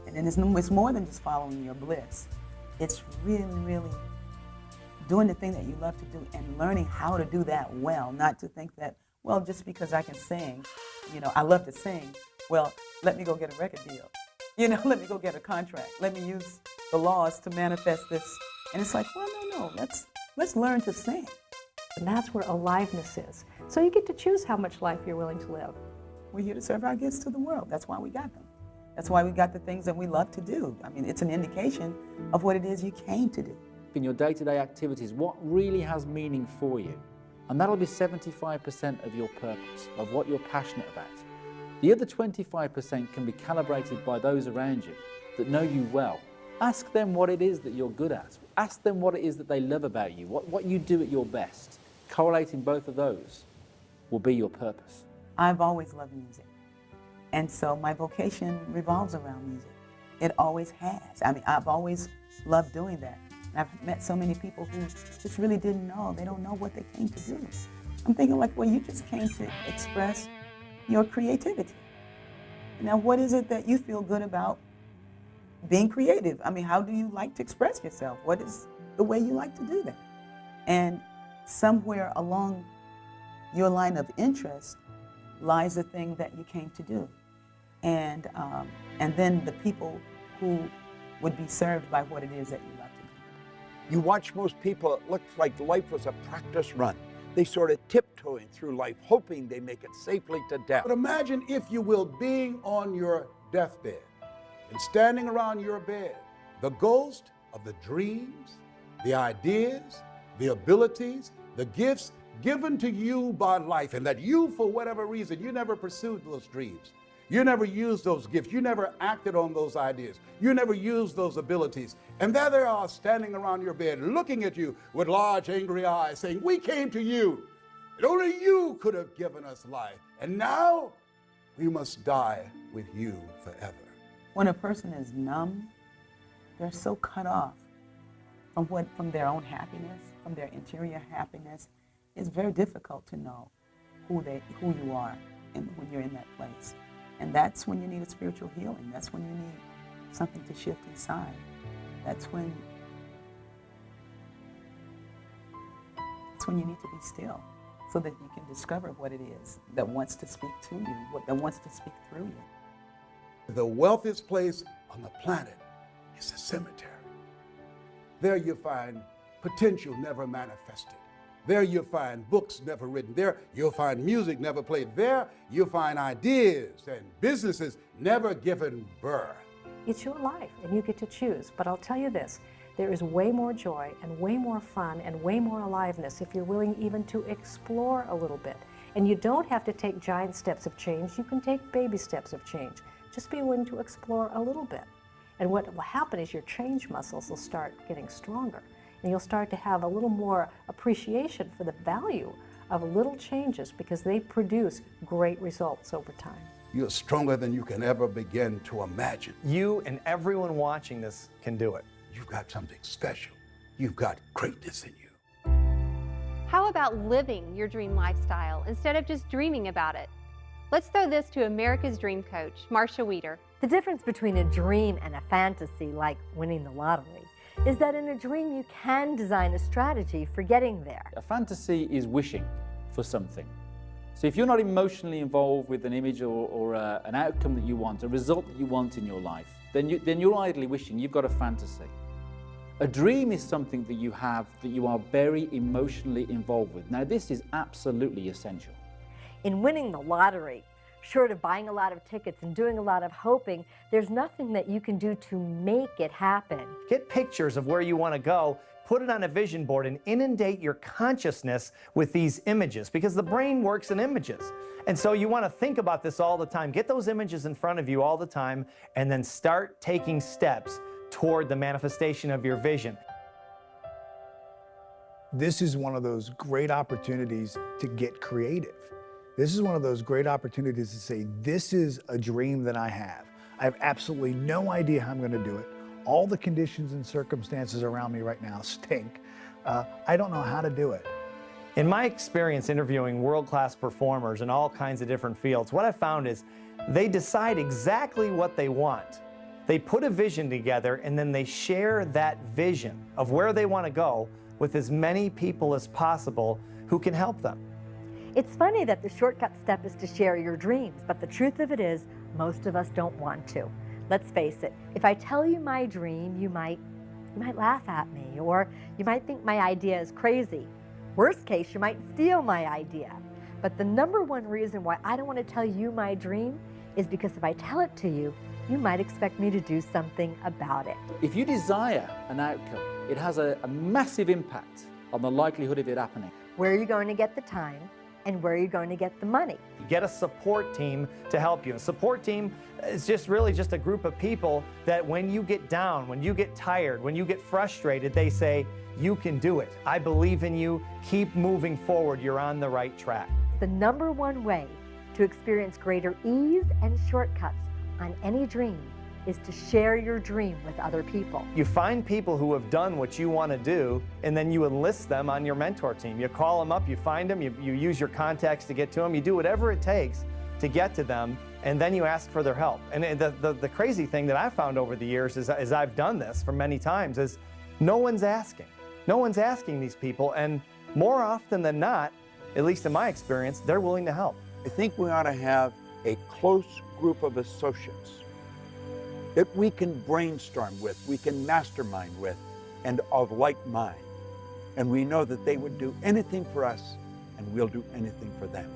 And then it's more than just following your bliss. It's really, really doing the thing that you love to do and learning how to do that well, not to think that, well, just because I can sing, I love to sing, well, let me go get a record deal. Let me go get a contract. Let me use the laws to manifest this. And it's like, well, no, let's learn to sing. And that's where aliveness is. So you get to choose how much life you're willing to live. We're here to serve our gifts to the world. That's why we got them. That's why we got the things that we love to do. I mean, it's an indication of what it is you came to do. In your day-to-day activities, what really has meaning for you? And that'll be 75% of your purpose, of what you're passionate about. The other 25% can be calibrated by those around you that know you well. Ask them what it is that you're good at. Ask them what it is that they love about you, what you do at your best. Correlating both of those will be your purpose. I've always loved music. And so my vocation revolves around music. It always has. I mean, I've always loved doing that. I've met so many people who just really didn't know. They don't know what they came to do. I'm thinking like, well, you just came to express your creativity. Now, what is it that you feel good about being creative? I mean, how do you like to express yourself? What is the way you like to do that? And somewhere along your line of interest lies the thing that you came to do. And then the people who would be served by what it is that you love to do. You watch most people, it looks like life was a practice run. They sort of tiptoeing through life, hoping they make it safely to death. But imagine, if you will, being on your deathbed and standing around your bed, the ghost of the dreams, the ideas, the abilities, the gifts given to you by life, and that you, for whatever reason, you never pursued those dreams. You never used those gifts. You never acted on those ideas. You never used those abilities. And there they are standing around your bed, looking at you with large, angry eyes, saying, we came to you, and only you could have given us life. And now we must die with you forever. When a person is numb, they're so cut off from their own happiness, from their interior happiness. It's very difficult to know who you are and when you're in that place. And that's when you need a spiritual healing. That's when you need something to shift inside. That's when you need to be still so that you can discover what it is that wants to speak to you, that wants to speak through you. The wealthiest place on the planet is the cemetery. There you find potential never manifested. There you'll find books never written. There you'll find music never played. There you'll find ideas and businesses never given birth. It's your life, and you get to choose. But I'll tell you this, there is way more joy and way more fun and way more aliveness if you're willing even to explore a little bit. And you don't have to take giant steps of change. You can take baby steps of change. Just be willing to explore a little bit. And what will happen is your change muscles will start getting stronger. And you'll start to have a little more appreciation for the value of little changes because they produce great results over time. You're stronger than you can ever begin to imagine. You and everyone watching this can do it. You've got something special. You've got greatness in you. How about living your dream lifestyle instead of just dreaming about it? Let's throw this to America's Dream Coach, Marsha Weeder. The difference between a dream and a fantasy, like winning the lottery, is that in a dream you can design a strategy for getting there. A fantasy is wishing for something. So if you're not emotionally involved with an image or an outcome that you want, a result that you want in your life, then you're idly wishing. You've got a fantasy. A dream is something that you have that you are very emotionally involved with. Now this is absolutely essential. In winning the lottery, short of buying a lot of tickets and doing a lot of hoping, there's nothing that you can do to make it happen. Get pictures of where you want to go, put it on a vision board, and inundate your consciousness with these images, because the brain works in images. And so you want to think about this all the time. Get those images in front of you all the time, and then start taking steps toward the manifestation of your vision. This is one of those great opportunities to get creative. This is one of those great opportunities to say, this is a dream that I have. I have absolutely no idea how I'm going to do it. All the conditions and circumstances around me right now stink. I don't know how to do it. In my experience interviewing world-class performers in all kinds of different fields, what I found is they decide exactly what they want. They put a vision together and then they share that vision of where they want to go with as many people as possible who can help them. It's funny that the shortcut step is to share your dreams, but the truth of it is, most of us don't want to. Let's face it, if I tell you my dream, you might laugh at me, or you might think my idea is crazy. Worst case, you might steal my idea. But the number one reason why I don't want to tell you my dream is because if I tell it to you, you might expect me to do something about it. If you desire an outcome, it has a massive impact on the likelihood of it happening. Where are you going to get the time? And where are you going to get the money? Get a support team to help you. A support team is really just a group of people that when you get down, when you get tired, when you get frustrated, they say, you can do it. I believe in you. Keep moving forward. You're on the right track. The number one way to experience greater ease and shortcuts on any dream is to share your dream with other people. You find people who have done what you want to do, and then you enlist them on your mentor team. You call them up, you find them, you use your contacts to get to them, you do whatever it takes to get to them, and then you ask for their help. And the crazy thing that I've found over the years is, as I've done this for many times, is no one's asking. No one's asking these people, and more often than not, at least in my experience, they're willing to help. I think we ought to have a close group of associates that we can brainstorm with, we can mastermind with, and of like mind. And we know that they would do anything for us, and we'll do anything for them.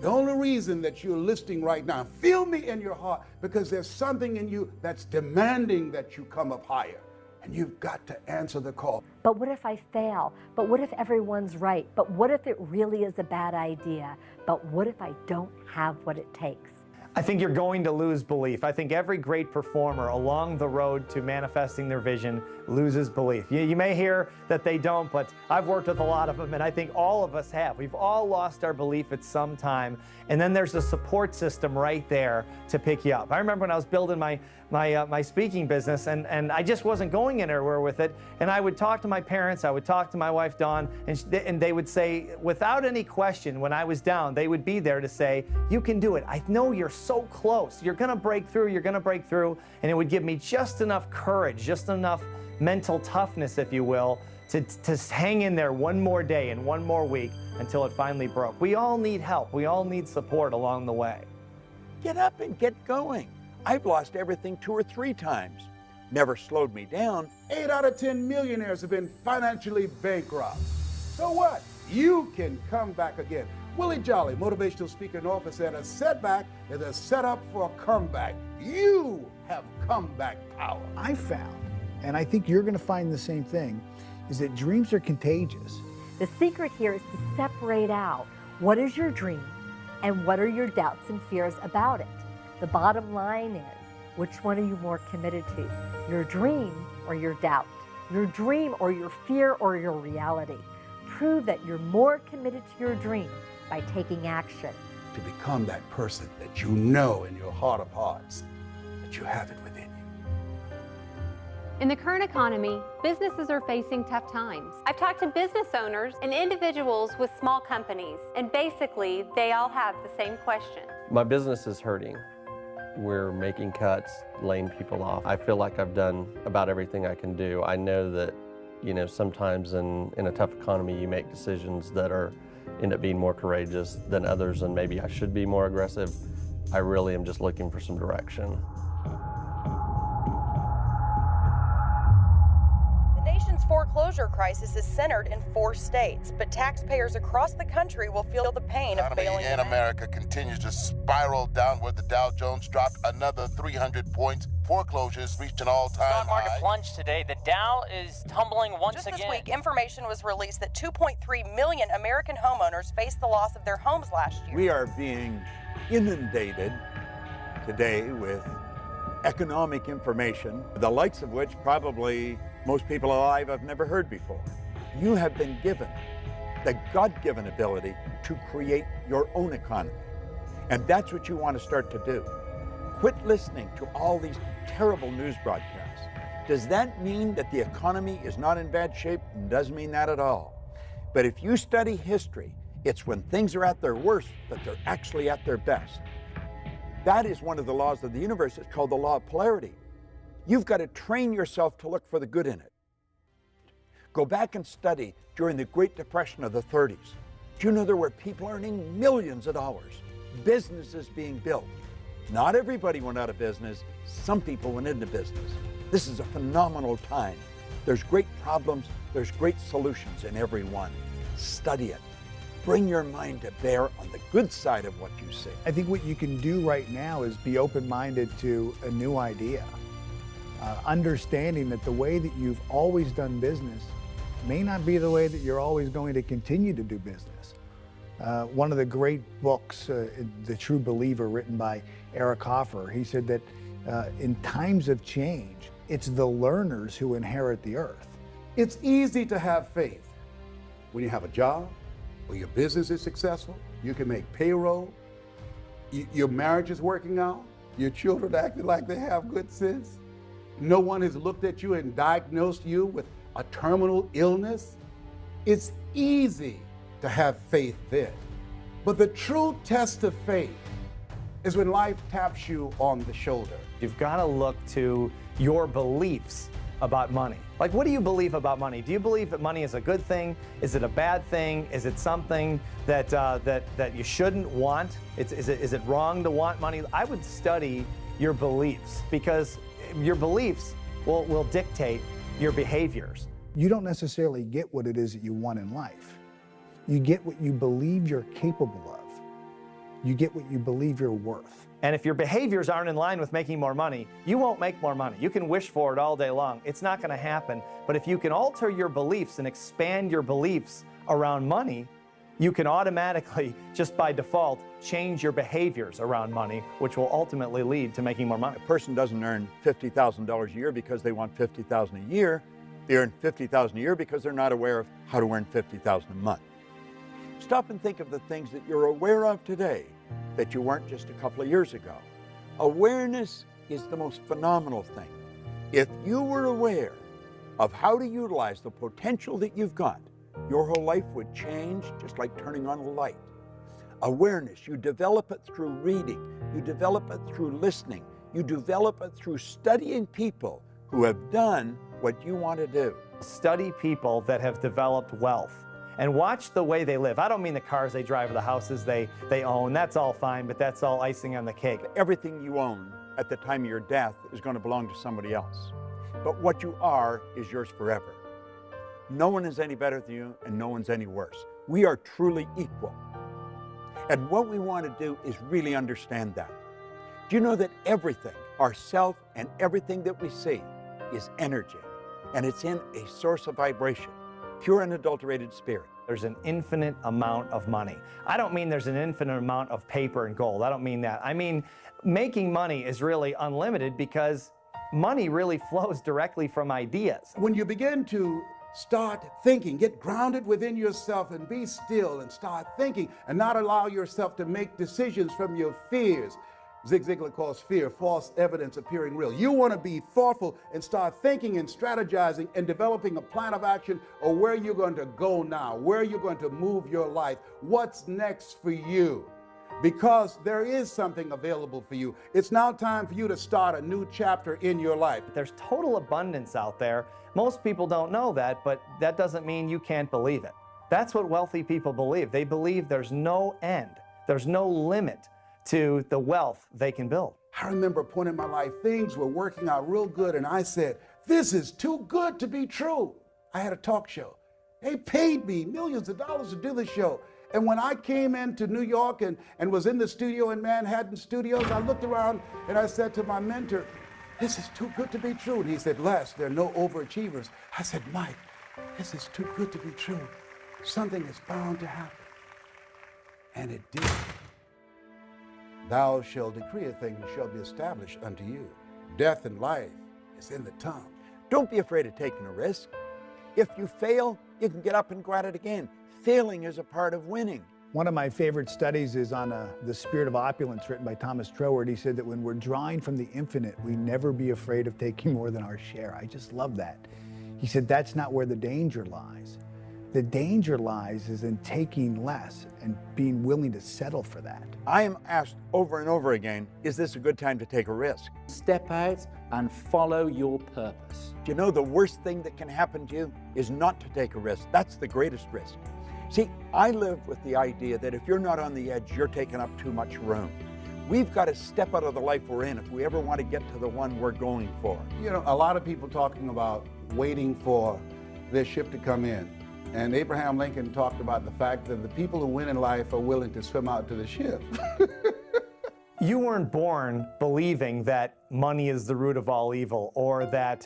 The only reason that you're listening right now, feel me in your heart, because there's something in you that's demanding that you come up higher. And you've got to answer the call. But what if I fail? But what if everyone's right? But what if it really is a bad idea? But what if I don't have what it takes? I think you're going to lose belief. I think every great performer along the road to manifesting their vision loses belief. You may hear that they don't, but I've worked with a lot of them, and I think all of us have. We've all lost our belief at some time, and then there's a support system right there to pick you up. I remember when I was building my speaking business, and I just wasn't going anywhere with it, and I would talk to my parents, I would talk to my wife, Dawn, and they would say, without any question, when I was down, they would be there to say, you can do it. I know you're so close. You're going to break through. You're going to break through. And it would give me just enough courage, just enough mental toughness, if you will, to hang in there one more day and one more week until it finally broke. We all need help. We all need support along the way. Get up and get going. I've lost everything 2 or 3 times. Never slowed me down. 8 out of 10 millionaires have been financially bankrupt. So what? You can come back again. Willie Jolly, motivational speaker and author, said a setback is a setup for a comeback. You have comeback power. I found, and I think you're going to find the same thing, is that dreams are contagious. The secret here is to separate out what is your dream and what are your doubts and fears about it. The bottom line is, which one are you more committed to? Your dream or your doubt? Your dream or your fear or your reality? Prove that you're more committed to your dream by taking action. To become that person that you know in your heart of hearts that you have it within you. In the current economy, businesses are facing tough times. I've talked to business owners and individuals with small companies, and basically they all have the same question. My business is hurting. We're making cuts, laying people off. I feel like I've done about everything I can do. I know that, sometimes in a tough economy, you make decisions that end up being more courageous than others, and maybe I should be more aggressive. I really am just looking for some direction. The nation's foreclosure crisis is centered in 4 states, but taxpayers across the country will feel the pain of bailing in America continues to spiral downward. The Dow Jones dropped another 300 points. Foreclosures reached an all-time stock market high. plunged today. The Dow is tumbling once again. Just this week, information was released that 2.3 million American homeowners faced the loss of their homes last year. We are being inundated today with economic information, the likes of which probably most people alive have never heard before. You have been given the God-given ability to create your own economy. And that's what you want to start to do. Quit listening to all these terrible news broadcasts. Does that mean that the economy is not in bad shape? It doesn't mean that at all. But if you study history, it's when things are at their worst that they're actually at their best. That is one of the laws of the universe. It's called the law of polarity. You've got to train yourself to look for the good in it. Go back and study during the Great Depression of the 30s. Do you know there were people earning millions of dollars, businesses being built? Not everybody went out of business. Some people went into business. This is a phenomenal time. There's great problems. There's great solutions in every one. Study it. Bring your mind to bear on the good side of what you see. I think what you can do right now is be open-minded to a new idea. Understanding that the way that you've always done business may not be the way that you're always going to continue to do business. One of the great books, The True Believer, written by Eric Hoffer, he said that in times of change, it's the learners who inherit the earth. It's easy to have faith when you have a job, when your business is successful, you can make payroll, your marriage is working out, your children acting like they have good sense, no one has looked at you and diagnosed you with a terminal illness. It's easy to have faith then. But the true test of faith is when life taps you on the shoulder. You've got to look to your beliefs about money. Like, what do you believe about money? Do you believe that money is a good thing? Is it a bad thing? Is it something that that you shouldn't want? Is it wrong to want money? I would study your beliefs, because your beliefs will dictate your behaviors. You don't necessarily get what it is that you want in life. You get what you believe you're capable of. You get what you believe you're worth. And if your behaviors aren't in line with making more money, you won't make more money. You can wish for it all day long. It's not going to happen. But if you can alter your beliefs and expand your beliefs around money, you can automatically, just by default, change your behaviors around money, which will ultimately lead to making more money. A person doesn't earn $50,000 a year because they want $50,000 a year. They earn $50,000 a year because they're not aware of how to earn $50,000 a month. Stop and think of the things that you're aware of today that you weren't just a couple of years ago. Awareness is the most phenomenal thing. If you were aware of how to utilize the potential that you've got, your whole life would change just like turning on a light. Awareness, you develop it through reading, you develop it through listening, you develop it through studying people who have done what you want to do. Study people that have developed wealth and watch the way they live. I don't mean the cars they drive or the houses they own. That's all fine, but that's all icing on the cake. Everything you own at the time of your death is going to belong to somebody else. But what you are is yours forever. No one is any better than you, and no one's any worse. We are truly equal. And what we want to do is really understand that. Do you know that everything, ourself and everything that we see, is energy? And it's in a source of vibration, pure unadulterated spirit. There's an infinite amount of money. I don't mean there's an infinite amount of paper and gold. I don't mean that. I mean, making money is really unlimited because money really flows directly from ideas. When you begin to start thinking, get grounded within yourself and be still and start thinking and not allow yourself to make decisions from your fears. Zig Ziglar calls fear false evidence appearing real. You want to be thoughtful and start thinking and strategizing and developing a plan of action or where you're going to go now, where you're going to move your life, what's next for you. Because there is something available for you. It's now time for you to start a new chapter in your life. There's total abundance out there. Most people don't know that, but that doesn't mean you can't believe it. That's what wealthy people believe. They believe there's no end, there's no limit to the wealth they can build. I remember a point in my life, things were working out real good, and I said, this is too good to be true. I had a talk show. They paid me millions of dollars to do the show. And when I came into New York and was in the studio in Manhattan Studios, I looked around and I said to my mentor, this is too good to be true. And he said, Les, there are no overachievers. I said, Mike, this is too good to be true. Something is bound to happen. And it did. Thou shalt decree a thing and shall be established unto you. Death and life is in the tongue. Don't be afraid of taking a risk. If you fail, you can get up and go at it again. Failing is a part of winning. One of my favorite studies is on The Spirit of Opulence, written by Thomas Troward. He said that when we're drawing from the infinite, we never be afraid of taking more than our share. I just love that. He said that's not where the danger lies. The danger lies is in taking less and being willing to settle for that. I am asked over and over again, is this a good time to take a risk? Step out and follow your purpose. Do you know the worst thing that can happen to you is not to take a risk? That's the greatest risk. See, I live with the idea that if you're not on the edge, you're taking up too much room. We've got to step out of the life we're in if we ever want to get to the one we're going for. You know, a lot of people talking about waiting for their ship to come in. And Abraham Lincoln talked about the fact that the people who win in life are willing to swim out to the ship. You weren't born believing that money is the root of all evil, or that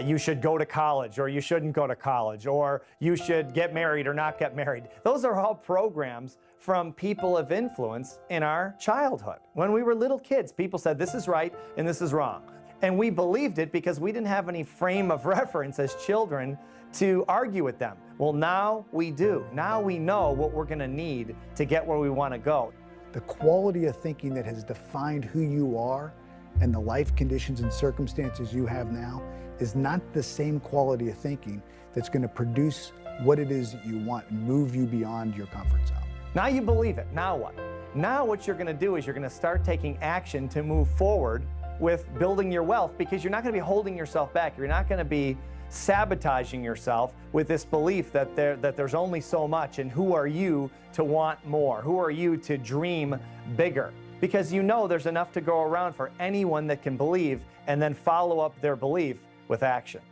you should go to college or you shouldn't go to college, or you should get married or not get married. Those are all programs from people of influence in our childhood. When we were little kids, people said this is right and this is wrong. And we believed it because we didn't have any frame of reference as children to argue with them. Well, now we do. Now we know what we're going to need to get where we want to go. The quality of thinking that has defined who you are and the life conditions and circumstances you have now is not the same quality of thinking that's going to produce what it is that you want and move you beyond your comfort zone. Now you believe it. Now what? Now what you're going to do is you're going to start taking action to move forward with building your wealth, because you're not going to be holding yourself back. You're not going to be sabotaging yourself with this belief that there's only so much, and who are you to want more? Who are you to dream bigger? Because you know there's enough to go around for anyone that can believe and then follow up their belief with action.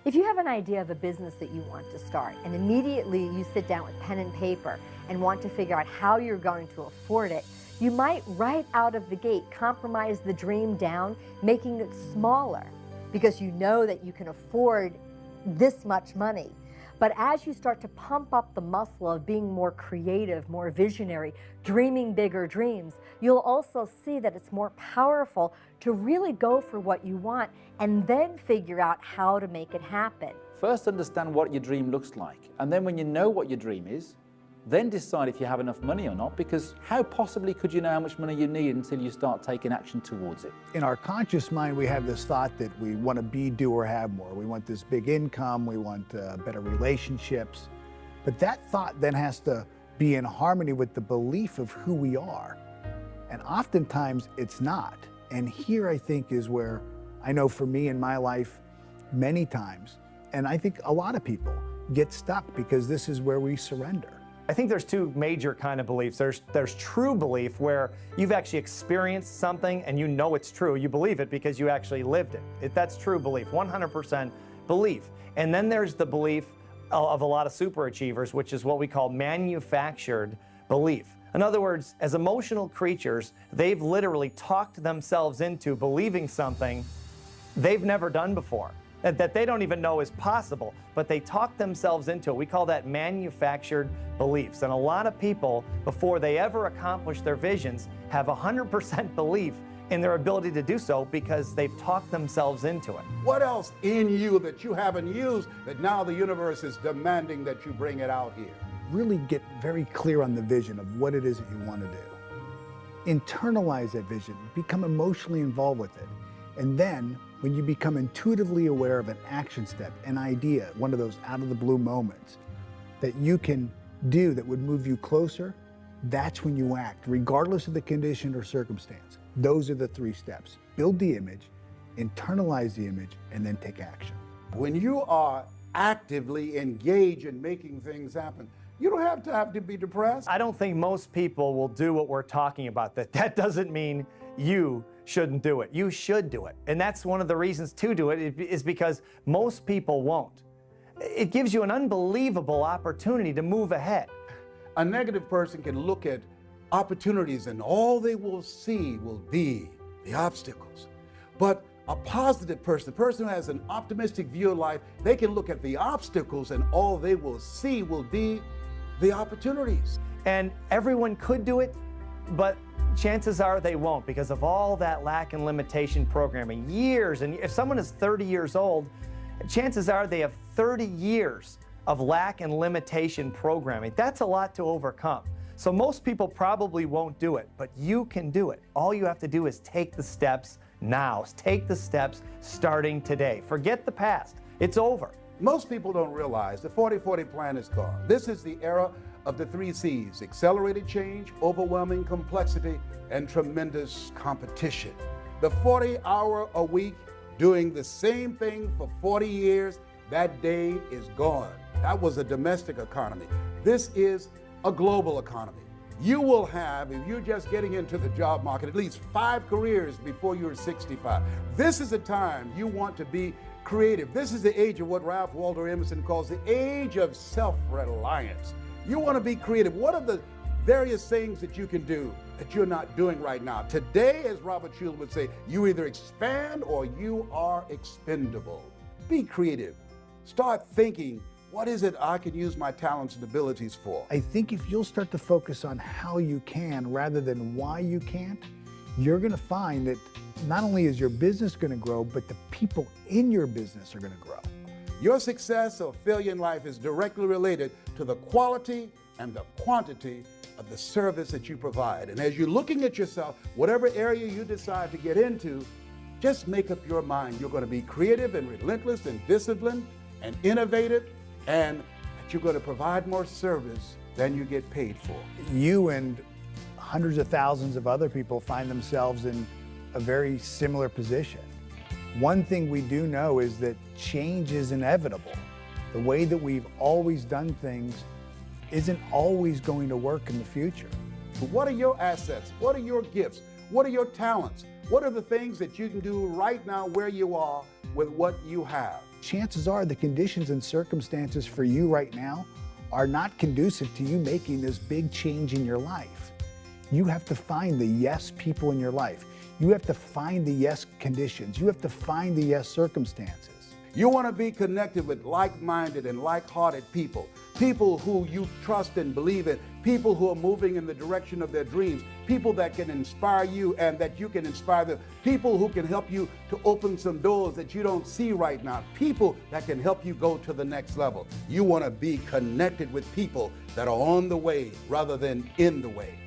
If you have an idea of a business that you want to start, and immediately you sit down with pen and paper and want to figure out how you're going to afford it, you might right out of the gate compromise the dream down, making it smaller, because you know that you can afford this much money. But as you start to pump up the muscle of being more creative, more visionary, dreaming bigger dreams, you'll also see that it's more powerful to really go for what you want and then figure out how to make it happen. First understand what your dream looks like. And then when you know what your dream is, then decide if you have enough money or not, because how possibly could you know how much money you need until you start taking action towards it? In our conscious mind, we have this thought that we want to be, do, or have more. We want this big income, we want better relationships. But that thought then has to be in harmony with the belief of who we are. And oftentimes it's not. And here I think is where I know for me in my life, many times, and I think a lot of people get stuck because this is where we surrender. I think there's two major kind of beliefs. There's true belief, where you've actually experienced something and you know it's true. You believe it because you actually lived it. That's true belief, 100% belief. And then there's the belief of a lot of superachievers, which is what we call manufactured belief. In other words, as emotional creatures, they've literally talked themselves into believing something they've never done before, that they don't even know is possible, but they talk themselves into it. We call that manufactured beliefs. And a lot of people, before they ever accomplish their visions, have 100% belief in their ability to do so because they've talked themselves into it. What else in you that you haven't used that now the universe is demanding that you bring it out here? Really get very clear on the vision of what it is that you want to do. Internalize that vision, become emotionally involved with it. And then when you become intuitively aware of an action step, an idea, one of those out of the blue moments that you can do that would move you closer, that's when you act, regardless of the condition or circumstance. Those are the 3 steps. Build the image, internalize the image, and then take action. When you are actively engaged in making things happen, you don't have to be depressed. I don't think most people will do what we're talking about. That doesn't mean you shouldn't do it. You should do it. And that's one of the reasons to do it is because most people won't. It gives you an unbelievable opportunity to move ahead. A negative person can look at opportunities and all they will see will be the obstacles. But a positive person, the person who has an optimistic view of life, they can look at the obstacles and all they will see will be the opportunities. And everyone could do it, but chances are they won't because of all that lack and limitation programming. Years, and if someone is 30 years old, chances are they have 30 years of lack and limitation programming. That's a lot to overcome. So most people probably won't do it, but you can do it. All you have to do is take the steps now. Take the steps starting today. Forget the past. It's over. Most people don't realize the 40-40 plan is gone. This is the era of the 3 C's: accelerated change, overwhelming complexity, and tremendous competition. The 40-hour-a-week doing the same thing for 40 years, that day is gone. That was a domestic economy. This is a global economy. You will have, if you're just getting into the job market, at least 5 careers before you're 65. This is a time you want to be creative. This is the age of what Ralph Waldo Emerson calls the age of self-reliance. You want to be creative. What are the various things that you can do that you're not doing right now? Today, as Robert Schuller would say, you either expand or you are expendable. Be creative. Start thinking, what is it I can use my talents and abilities for? I think if you'll start to focus on how you can rather than why you can't, you're going to find that not only is your business going to grow, but the people in your business are going to grow. Your success or failure in life is directly related to the quality and the quantity of the service that you provide. And as you're looking at yourself, whatever area you decide to get into, just make up your mind. You're going to be creative and relentless and disciplined and innovative, and that you're going to provide more service than you get paid for. You and hundreds of thousands of other people find themselves in a very similar position. One thing we do know is that change is inevitable. The way that we've always done things isn't always going to work in the future. What are your assets? What are your gifts? What are your talents? What are the things that you can do right now where you are with what you have? Chances are the conditions and circumstances for you right now are not conducive to you making this big change in your life. You have to find the yes people in your life. You have to find the yes conditions. You have to find the yes circumstances. You want to be connected with like-minded and like-hearted people. people who you trust and believe in, people who are moving in the direction of their dreams, people that can inspire you and that you can inspire them, people who can help you to open some doors that you don't see right now, people that can help you go to the next level. You want to be connected with people that are on the way rather than in the way.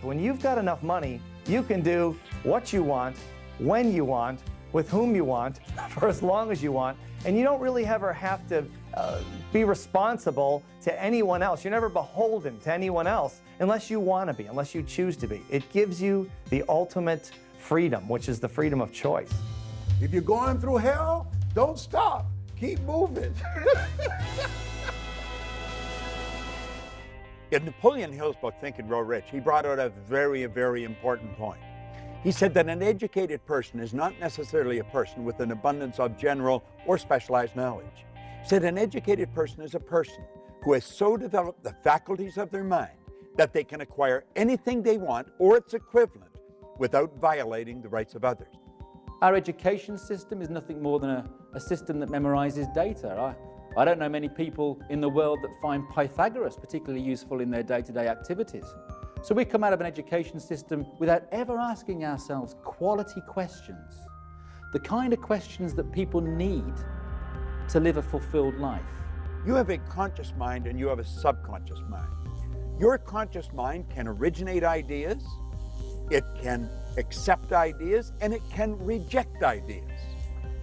When you've got enough money, you can do what you want, when you want, with whom you want, for as long as you want, and you don't really ever have to be responsible to anyone else. You're never beholden to anyone else unless you want to be, unless you choose to be. It gives you the ultimate freedom, which is the freedom of choice. If you're going through hell, don't stop. Keep moving. In Napoleon Hill's book, Think and Grow Rich, he brought out a very, very important point. He said that an educated person is not necessarily a person with an abundance of general or specialized knowledge. He said an educated person is a person who has so developed the faculties of their mind that they can acquire anything they want or its equivalent without violating the rights of others. Our education system is nothing more than a system that memorizes data. I don't know many people in the world that find Pythagoras particularly useful in their day-to-day activities. So we come out of an education system without ever asking ourselves quality questions, the kind of questions that people need to live a fulfilled life. You have a conscious mind and you have a subconscious mind. Your conscious mind can originate ideas, it can accept ideas, and it can reject ideas.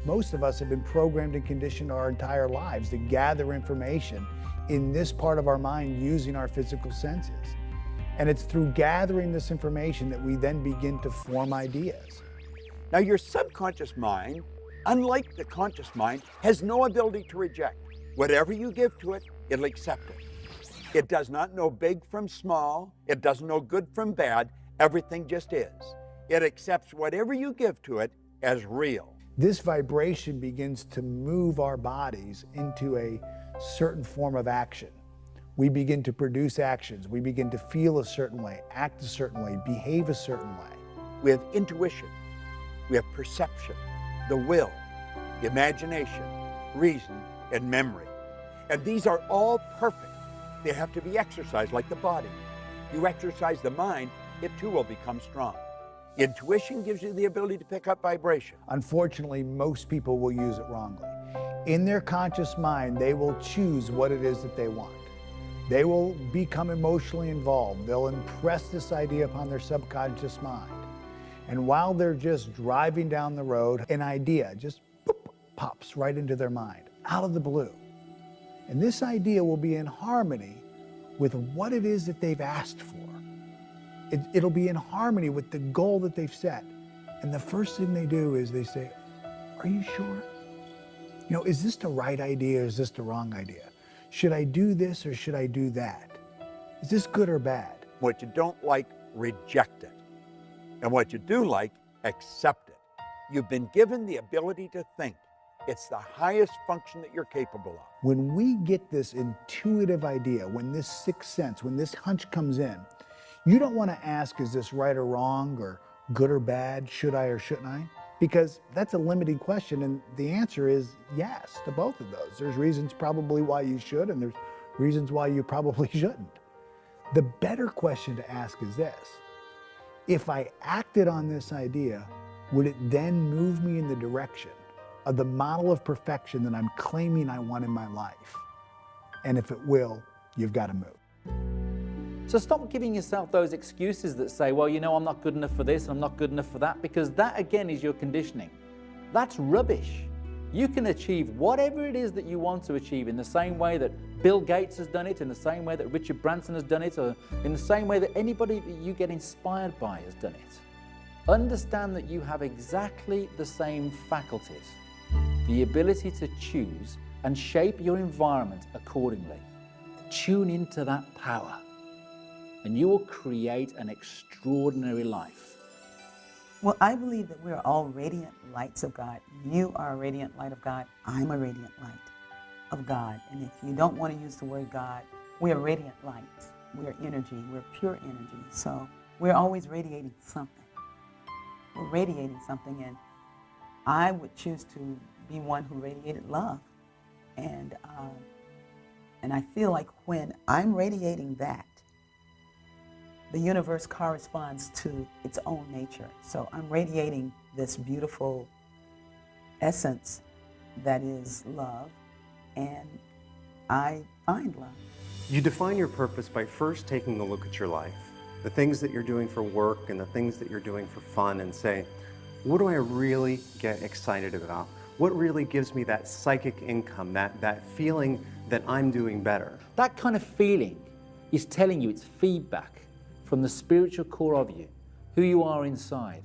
Most of us have been programmed and conditioned our entire lives to gather information in this part of our mind using our physical senses. And it's through gathering this information that we then begin to form ideas. Now, your subconscious mind, unlike the conscious mind, has no ability to reject. Whatever you give to it, it'll accept it. It does not know big from small. It doesn't know good from bad. Everything just is. It accepts whatever you give to it as real. This vibration begins to move our bodies into a certain form of action. We begin to produce actions. We begin to feel a certain way, act a certain way, behave a certain way. We have intuition, we have perception, the will, the imagination, reason, and memory. And these are all perfect. They have to be exercised like the body. You exercise the mind, it too will become strong. Intuition gives you the ability to pick up vibration. Unfortunately, most people will use it wrongly. In their conscious mind, they will choose what it is that they want. They will become emotionally involved. They'll impress this idea upon their subconscious mind. And while they're just driving down the road, an idea just boop, pops right into their mind, out of the blue. And this idea will be in harmony with what it is that they've asked for. It'll be in harmony with the goal that they've set. And the first thing they do is they say, "Are you sure? You know, is this the right idea or is this the wrong idea? Should I do this or should I do that? Is this good or bad?" What you don't like, reject it. And what you do like, accept it. You've been given the ability to think. It's the highest function that you're capable of. When we get this intuitive idea, when this sixth sense, when this hunch comes in, you don't want to ask, is this right or wrong, or good or bad, should I or shouldn't I? Because that's a limiting question, and the answer is yes to both of those. There's reasons probably why you should, and there's reasons why you probably shouldn't. The better question to ask is this: if I acted on this idea, would it then move me in the direction of the model of perfection that I'm claiming I want in my life? And if it will, you've got to move. So stop giving yourself those excuses that say, well, you know, I'm not good enough for this, and I'm not good enough for that, because that, again, is your conditioning. That's rubbish. You can achieve whatever it is that you want to achieve in the same way that Bill Gates has done it, in the same way that Richard Branson has done it, or in the same way that anybody that you get inspired by has done it. Understand that you have exactly the same faculties, the ability to choose and shape your environment accordingly. Tune into that power, and you will create an extraordinary life. Well, I believe that we're all radiant lights of God. You are a radiant light of God. I'm a radiant light of God. And if you don't want to use the word God, we are radiant lights. We're energy. We're pure energy. So we're always radiating something. We're radiating something, and I would choose to be one who radiated love. And And I feel like when I'm radiating that, the universe corresponds to its own nature. So I'm radiating this beautiful essence that is love, and I find love. You define your purpose by first taking a look at your life, the things that you're doing for work and the things that you're doing for fun, and say, what do I really get excited about? What really gives me that psychic income, that feeling that I'm doing better? That kind of feeling is telling you, it's feedback from the spiritual core of you, who you are inside.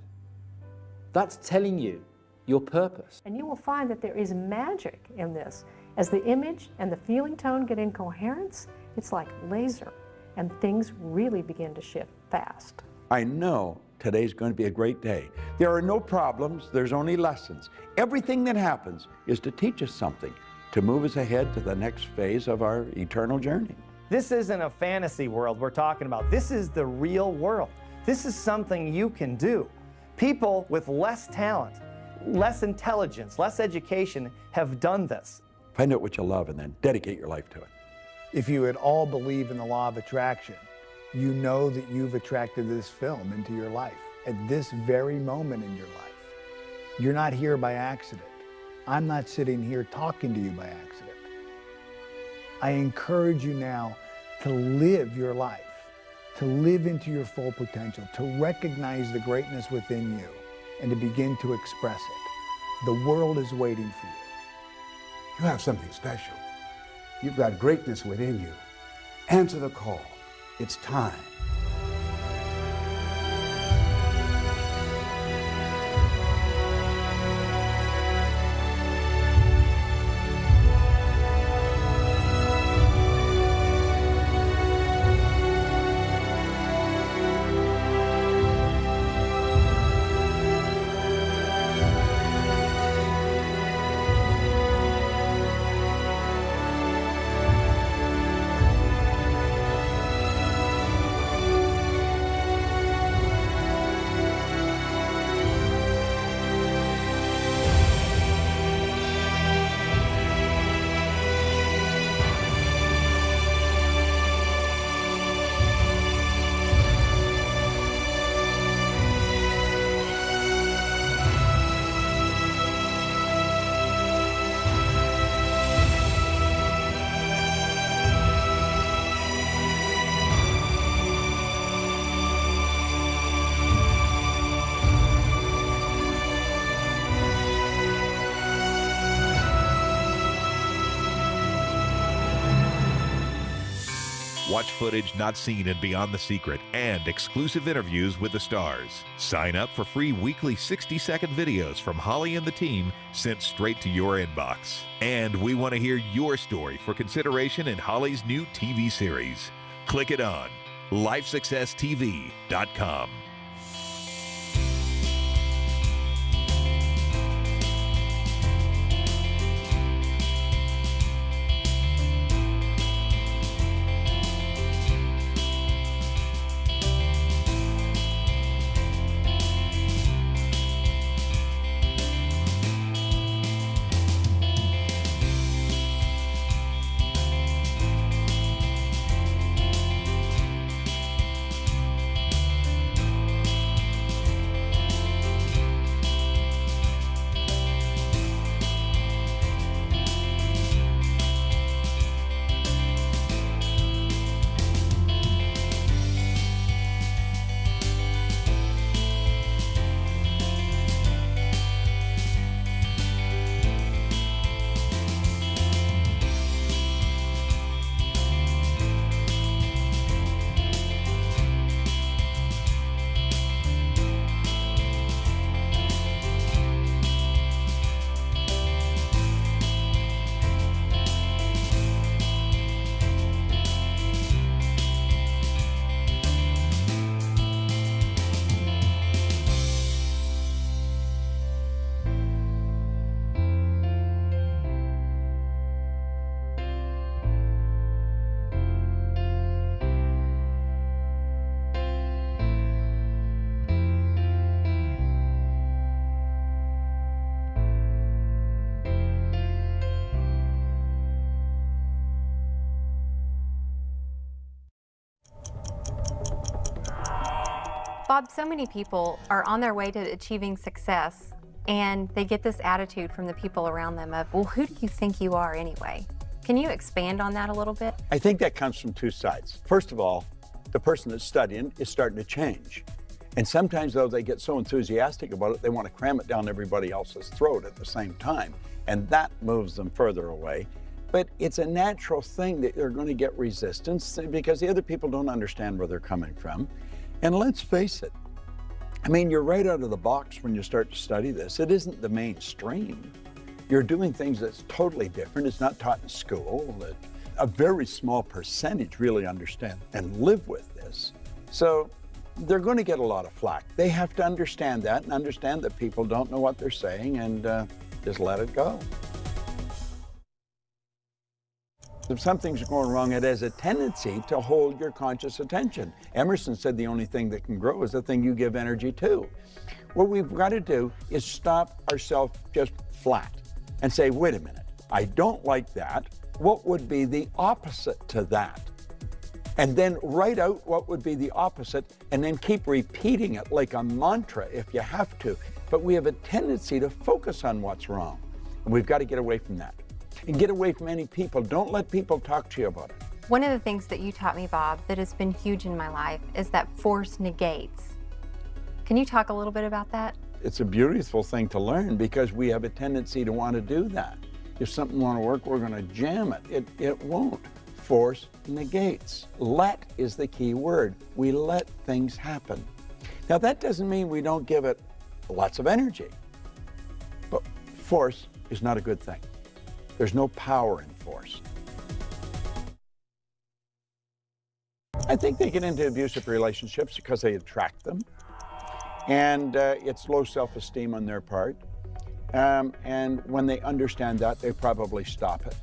That's telling you your purpose. And you will find that there is magic in this. As the image and the feeling tone get in coherence, it's like laser, and things really begin to shift fast. I know today's going to be a great day. There are no problems, there's only lessons. Everything that happens is to teach us something, to move us ahead to the next phase of our eternal journey. This isn't a fantasy world we're talking about. This is the real world. This is something you can do. People with less talent, less intelligence, less education have done this. Find out what you love and then dedicate your life to it. If you at all believe in the law of attraction, you know that you've attracted this film into your life at this very moment in your life. You're not here by accident. I'm not sitting here talking to you by accident. I encourage you now to live your life, to live into your full potential, to recognize the greatness within you, and to begin to express it. The world is waiting for you. You have something special. You've got greatness within you. Answer the call. It's time. Watch footage not seen in Beyond the Secret and exclusive interviews with the stars. Sign up for free weekly 60-second videos from Holly and the team sent straight to your inbox. And we want to hear your story for consideration in Holly's new TV series. Click it on LifeSuccessTV.com. Bob, so many people are on their way to achieving success and they get this attitude from the people around them of, well, who do you think you are anyway? Can you expand on that a little bit? I think that comes from two sides. First of all, the person that's studying is starting to change. And sometimes, though, they get so enthusiastic about it, they want to cram it down everybody else's throat at the same time. And that moves them further away. But it's a natural thing that they're going to get resistance because the other people don't understand where they're coming from. And let's face it, I mean, you're right out of the box when you start to study this. It isn't the mainstream. You're doing things that's totally different. It's not taught in school. A very small percentage really understand and live with this. So they're going to get a lot of flack. They have to understand that and understand that people don't know what they're saying and just let it go. If something's going wrong, it has a tendency to hold your conscious attention. Emerson said the only thing that can grow is the thing you give energy to. What we've got to do is stop ourselves just flat and say, wait a minute, I don't like that. What would be the opposite to that? And then write out what would be the opposite and then keep repeating it like a mantra if you have to. But we have a tendency to focus on what's wrong. And we've got to get away from that. And get away from any people. Don't let people talk to you about it. One of the things that you taught me, Bob, that has been huge in my life is that force negates. Can you talk a little bit about that? It's a beautiful thing to learn because we have a tendency to want to do that. If something won't work, we're going to jam it. It won't. Force negates. Let is the key word. We let things happen. Now, that doesn't mean we don't give it lots of energy. But force is not a good thing. There's no power in force. I think they get into abusive relationships because they attract them. And it's low self-esteem on their part. And when they understand that, they probably stop it.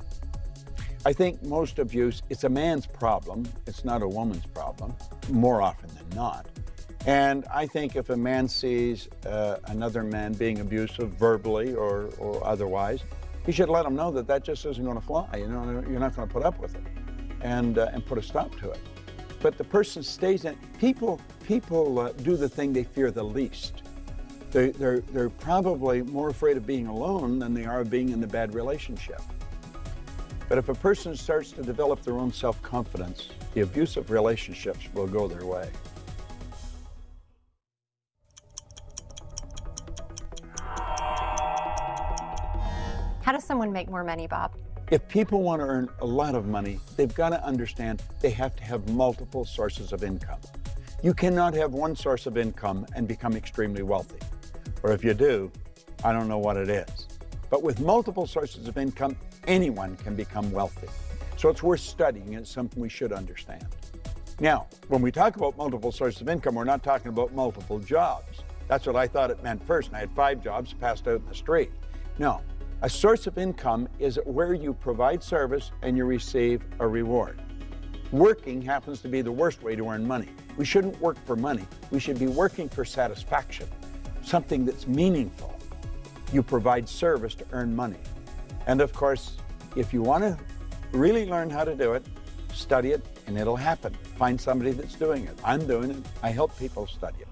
I think most abuse, it's a man's problem. It's not a woman's problem, more often than not. And I think if a man sees another man being abusive verbally or otherwise, he should let him know that that just isn't going to fly. You know, you're not going to put up with it and put a stop to it. But the person stays in. People do the thing they fear the least. They're probably more afraid of being alone than they are of being in the bad relationship. But if a person starts to develop their own self-confidence, the abusive relationships will go their way. How does someone make more money, Bob? If people want to earn a lot of money, they've got to understand they have to have multiple sources of income. You cannot have one source of income and become extremely wealthy. Or if you do, I don't know what it is. But with multiple sources of income, anyone can become wealthy. So it's worth studying, and it's something we should understand. Now, when we talk about multiple sources of income, we're not talking about multiple jobs. That's what I thought it meant first, and I had 5 jobs passed out in the street. No. A source of income is where you provide service and you receive a reward. Working happens to be the worst way to earn money. We shouldn't work for money. We should be working for satisfaction, something that's meaningful. You provide service to earn money. And of course, if you want to really learn how to do it, study it and it'll happen. Find somebody that's doing it. I'm doing it. I help people study it.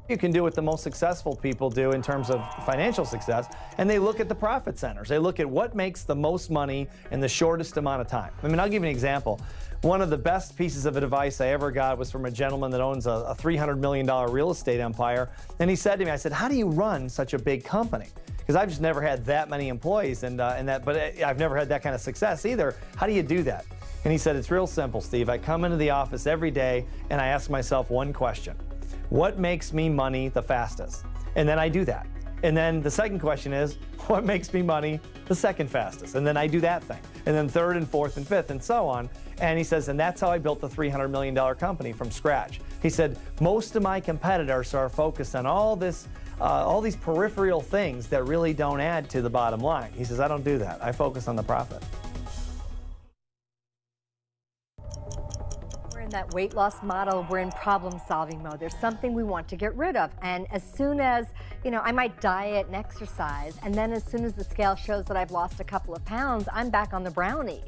You can do what the most successful people do in terms of financial success, and they look at the profit centers. They look at what makes the most money in the shortest amount of time. I mean, I'll give you an example. One of the best pieces of advice I ever got was from a gentleman that owns a $300 million real estate empire. And he said to me, I said, how do you run such a big company? Because I've just never had that many employees but I've never had that kind of success either. How do you do that? And he said, it's real simple, Steve. I come into the office every day and I ask myself one question. What makes me money the fastest? And then I do that. And then the second question is, what makes me money the second fastest? And then I do that thing. And then third and fourth and fifth and so on. And he says, and that's how I built the $300 million company from scratch. He said, most of my competitors are focused on all these peripheral things that really don't add to the bottom line. He says, I don't do that. I focus on the profit. That weight loss model, we're in problem-solving mode. There's something we want to get rid of, and as soon as, I might diet and exercise, and then as soon as the scale shows that I've lost a couple of pounds, I'm back on the brownies.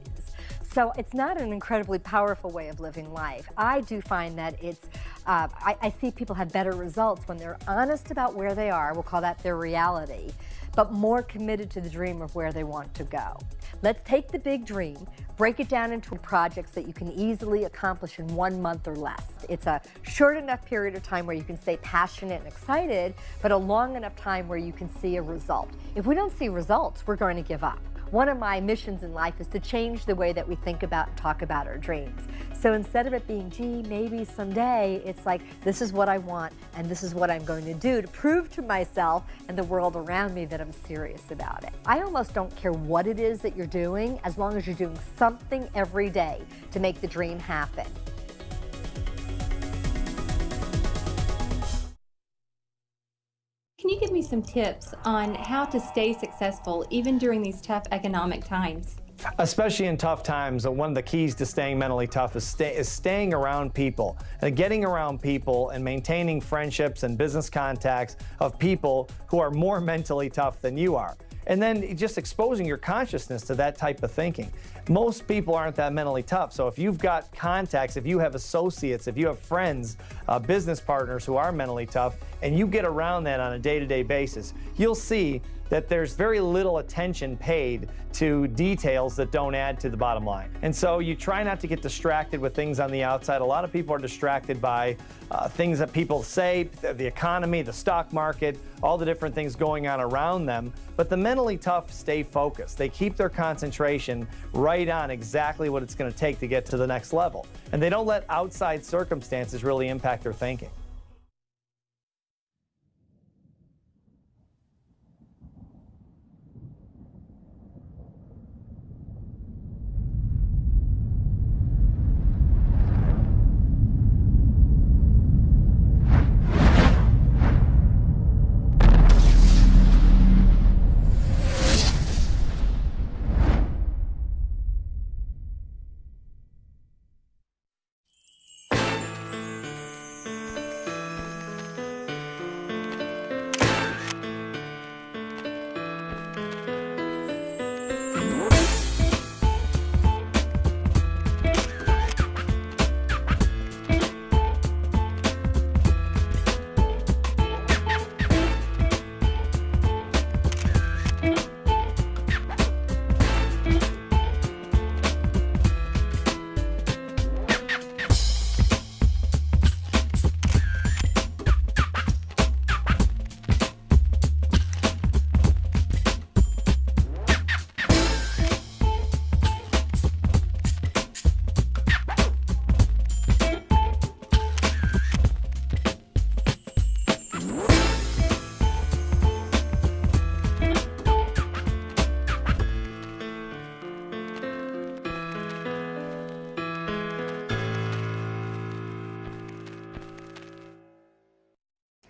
So it's not an incredibly powerful way of living life. I do find that it's I see people have better results when they're honest about where they are, we'll call that their reality, but more committed to the dream of where they want to go. Let's take the big dream, break it down into projects that you can easily accomplish in 1 month or less. It's a short enough period of time where you can stay passionate and excited, but a long enough time where you can see a result. If we don't see results, we're going to give up. One of my missions in life is to change the way that we think about and talk about our dreams. So instead of it being, gee, maybe someday, it's like, this is what I want and this is what I'm going to do to prove to myself and the world around me that I'm serious about it. I almost don't care what it is that you're doing, as long as you're doing something every day to make the dream happen. Can you give me some tips on how to stay successful even during these tough economic times? Especially in tough times, one of the keys to staying mentally tough is staying around people. And getting around people and maintaining friendships and business contacts of people who are more mentally tough than you are. And then just exposing your consciousness to that type of thinking. Most people aren't that mentally tough, so if you've got contacts, if you have associates, if you have friends, business partners who are mentally tough, and you get around that on a day-to-day basis, you'll see that there's very little attention paid to details that don't add to the bottom line. And so you try not to get distracted with things on the outside. A lot of people are distracted by things that people say, the economy, the stock market, all the different things going on around them. But the mentally tough stay focused. They keep their concentration right on exactly what it's going to take to get to the next level. And they don't let outside circumstances really impact their thinking.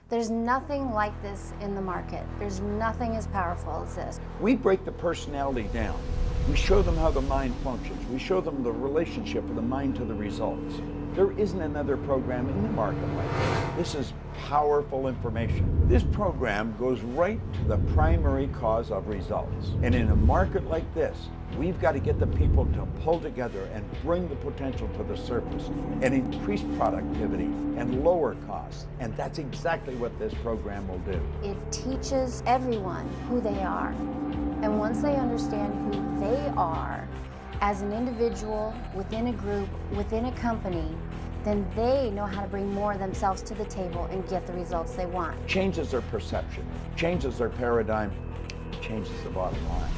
There's nothing like this in the market. There's nothing as powerful as this. We break the personality down. We show them how the mind functions. We show them the relationship of the mind to the results. There isn't another program in the market like this. This is powerful information. This program goes right to the primary cause of results. And in a market like this, we've got to get the people to pull together and bring the potential to the surface and increase productivity and lower costs. And that's exactly what this program will do. It teaches everyone who they are. And once they understand who they are as an individual, within a group, within a company, then they know how to bring more of themselves to the table and get the results they want. Changes their perception, changes their paradigm, changes the bottom line.